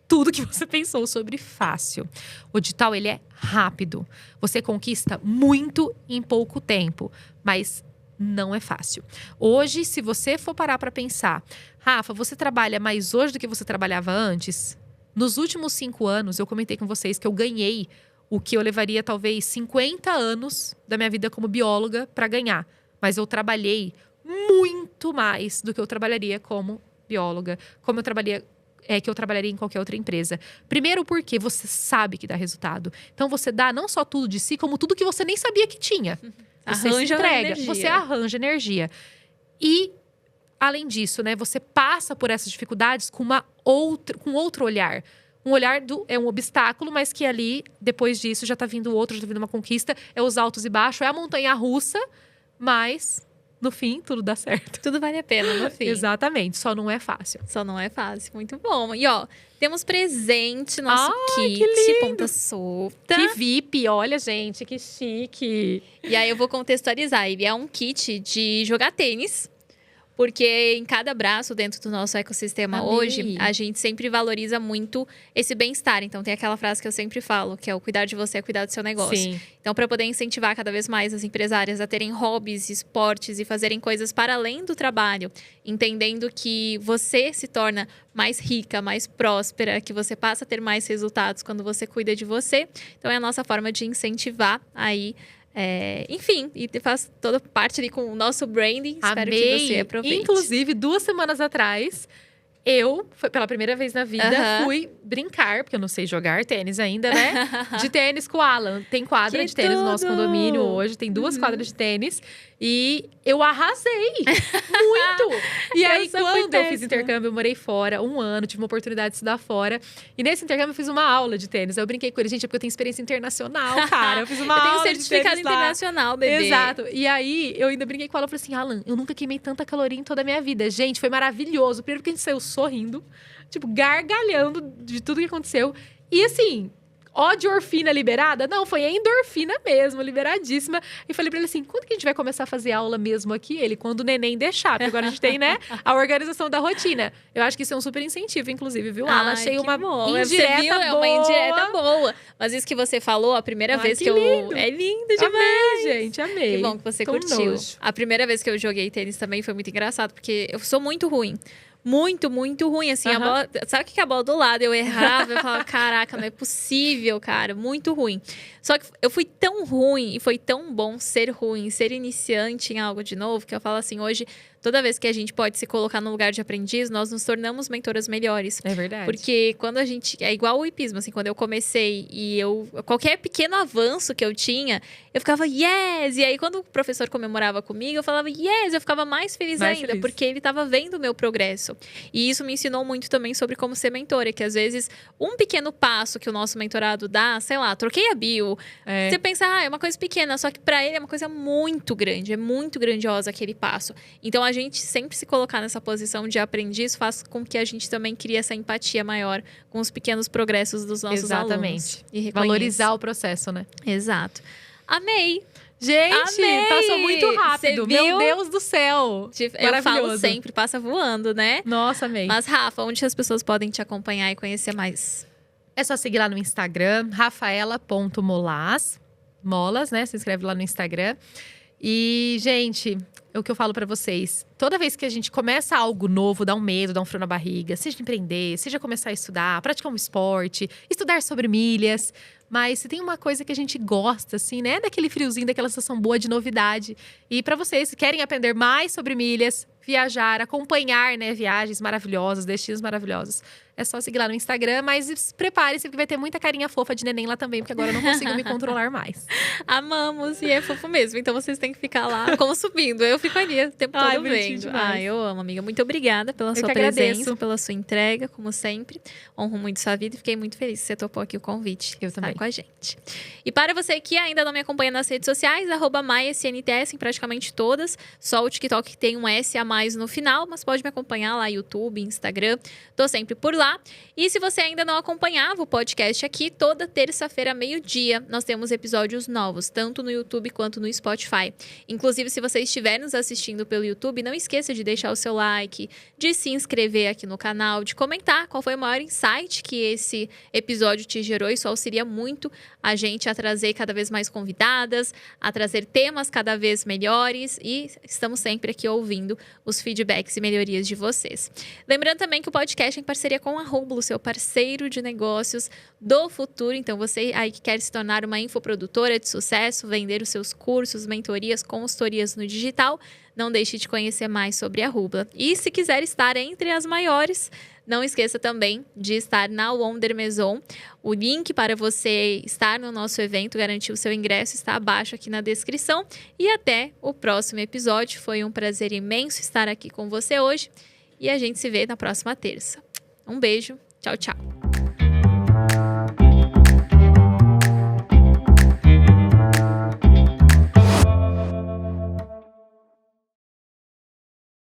tudo que você pensou sobre fácil. O digital, ele é rápido. Você conquista muito em pouco tempo, mas não é fácil. Hoje, se você for parar para pensar, Rafa, você trabalha mais hoje do que você trabalhava antes? Nos últimos 5 anos, eu comentei com vocês que eu ganhei o que eu levaria talvez 50 anos da minha vida como bióloga para ganhar. Mas eu trabalhei muito mais do que eu trabalharia como bióloga, como eu trabalharia em qualquer outra empresa. Primeiro porque você sabe que dá resultado. Então você dá não só tudo de si, como tudo que você nem sabia que tinha. Você se entrega, você arranja energia. E, além disso, né, você passa por essas dificuldades com outro olhar. Um olhar é um obstáculo, mas que ali, depois disso, já tá vindo outro, já tá vindo uma conquista. É os altos e baixos, é a montanha-russa, mas no fim, tudo dá certo. Tudo vale a pena no fim. Exatamente, só não é fácil. Só não é fácil, muito bom. E ó, temos presente, nosso kit, que lindo. ponta solta. Que VIP, olha gente, que chique. E aí eu vou contextualizar, ele é um kit de jogar tênis. Porque em cada braço dentro do nosso ecossistema Amei. hoje, a gente sempre valoriza muito esse bem-estar. Então, tem aquela frase que eu sempre falo, que é o cuidar de você é cuidar do seu negócio. Sim. Então, para poder incentivar cada vez mais as empresárias a terem hobbies, esportes e fazerem coisas para além do trabalho, entendendo que você se torna mais rica, mais próspera, que você passa a ter mais resultados quando você cuida de você. Então, é a nossa forma de incentivar aí. Enfim, e faz toda parte ali com o nosso branding. Espero que você aproveite. Inclusive, 2 semanas atrás, pela primeira vez na vida, fui brincar, porque eu não sei jogar tênis ainda, né? De tênis com o Alan. Tem quadra Que de tênis no nosso tudo! condomínio hoje, tem 2 quadras de tênis. E eu arrasei muito! E aí, Essa foi quando eu fiz péssima. intercâmbio, eu morei fora 1 ano, tive uma oportunidade de estudar fora. E nesse intercâmbio, eu fiz uma aula de tênis. Eu brinquei com ele, gente, é porque eu tenho experiência internacional, cara. Eu fiz uma Eu tenho aula certificado de tênis lá. internacional, bebê. Exato. E aí, eu ainda brinquei com ela. Eu falei assim, Alan, eu nunca queimei tanta caloria em toda a minha vida. Gente, foi maravilhoso. Primeiro porque a gente saiu sorrindo, tipo, gargalhando de tudo que aconteceu. E assim, endorfina liberada? Não, foi a endorfina mesmo, liberadíssima. E falei pra ele assim, quando que a gente vai começar a fazer aula mesmo aqui? Ele, quando o neném deixar. Porque agora a gente tem, né, a organização da rotina. Eu acho que isso é um super incentivo, inclusive, viu, Alan? Ai, Achei que uma bom. indireta Você viu? boa. É uma indireta boa. Mas isso que você falou, a primeira vez que que eu... lindo. É lindo demais. Amei, gente, amei. Que bom que você Tô curtiu. nojo. A primeira vez que eu joguei tênis também foi muito engraçado, porque eu sou muito ruim. Muito, muito ruim, assim, a bola... Sabe o que é a bola do lado? Eu errava, eu falava, caraca, não é possível, cara, muito ruim. Só que eu fui tão ruim e foi tão bom ser ruim, ser iniciante em algo de novo, que eu falo assim, hoje, toda vez que a gente pode se colocar no lugar de aprendiz, nós nos tornamos mentoras melhores. É verdade. Porque quando a gente... É igual o hipismo, assim, quando eu comecei e qualquer pequeno avanço que eu tinha, eu ficava, yes! E aí, quando o professor comemorava comigo, eu falava, yes! Eu ficava mais feliz ainda, porque ele estava vendo o meu progresso. E isso me ensinou muito também sobre como ser mentora, que às vezes, um pequeno passo que o nosso mentorado dá, sei lá, troquei a bio, você pensa, é uma coisa pequena, só que para ele é uma coisa muito grande, é muito grandiosa aquele passo. Então, a gente sempre se colocar nessa posição de aprendiz faz com que a gente também crie essa empatia maior com os pequenos progressos dos nossos alunos. E valorizar o processo, né? Exato. Amei! Gente, Amei! passou muito rápido. Cê viu? Meu Deus do céu. Eu falo sempre, passa voando, né? Nossa, amei. Mas, Rafa, onde as pessoas podem te acompanhar e conhecer mais? É só seguir lá no Instagram, rafaela.molas. Molas, né? Se inscreve lá no Instagram. E, gente, é o que eu falo pra vocês. Toda vez que a gente começa algo novo, dá um medo, dá um frio na barriga. Seja empreender, seja começar a estudar, praticar um esporte, estudar sobre milhas. Mas se tem uma coisa que a gente gosta, assim, né? Daquele friozinho, daquela sensação boa de novidade. E pra vocês que querem aprender mais sobre milhas, viajar, acompanhar, né, viagens maravilhosas, destinos maravilhosos, é só seguir lá no Instagram, mas prepare-se porque vai ter muita carinha fofa de neném lá também, porque agora eu não consigo me controlar mais. Amamos, e é fofo mesmo. Então vocês têm que ficar lá como subindo. Eu ficaria o tempo todo bonitinho vendo. demais. Eu amo, amiga. Muito obrigada pela sua que presença, agradeço. pela sua entrega, como sempre. Honro muito sua vida e fiquei muito feliz que você topou aqui o convite. Eu também. Estar com a gente. E para você que ainda não me acompanha nas redes sociais, @MaiaCNTS em praticamente todas. Só o TikTok que tem um S a mais no final, mas pode me acompanhar lá, YouTube, Instagram. Tô sempre por lá. E se você ainda não acompanhava o podcast aqui, toda terça-feira, meio-dia, nós temos episódios novos, tanto no YouTube quanto no Spotify. Inclusive, se você estiver nos assistindo pelo YouTube, não esqueça de deixar o seu like, de se inscrever aqui no canal, de comentar qual foi o maior insight que esse episódio te gerou. Isso auxilia muito a gente a trazer cada vez mais convidadas, a trazer temas cada vez melhores e estamos sempre aqui ouvindo os feedbacks e melhorias de vocês. Lembrando também que o podcast é em parceria com a Rublo, seu parceiro de negócios do futuro. Então, você aí que quer se tornar uma infoprodutora de sucesso, vender os seus cursos, mentorias, consultorias no digital, não deixe de conhecer mais sobre a Rublo. E se quiser estar entre as maiores, não esqueça também de estar na Wonder Maison. O link para você estar no nosso evento, garantir o seu ingresso, está abaixo aqui na descrição. E até o próximo episódio. Foi um prazer imenso estar aqui com você hoje. E a gente se vê na próxima terça. Um beijo. Tchau, tchau.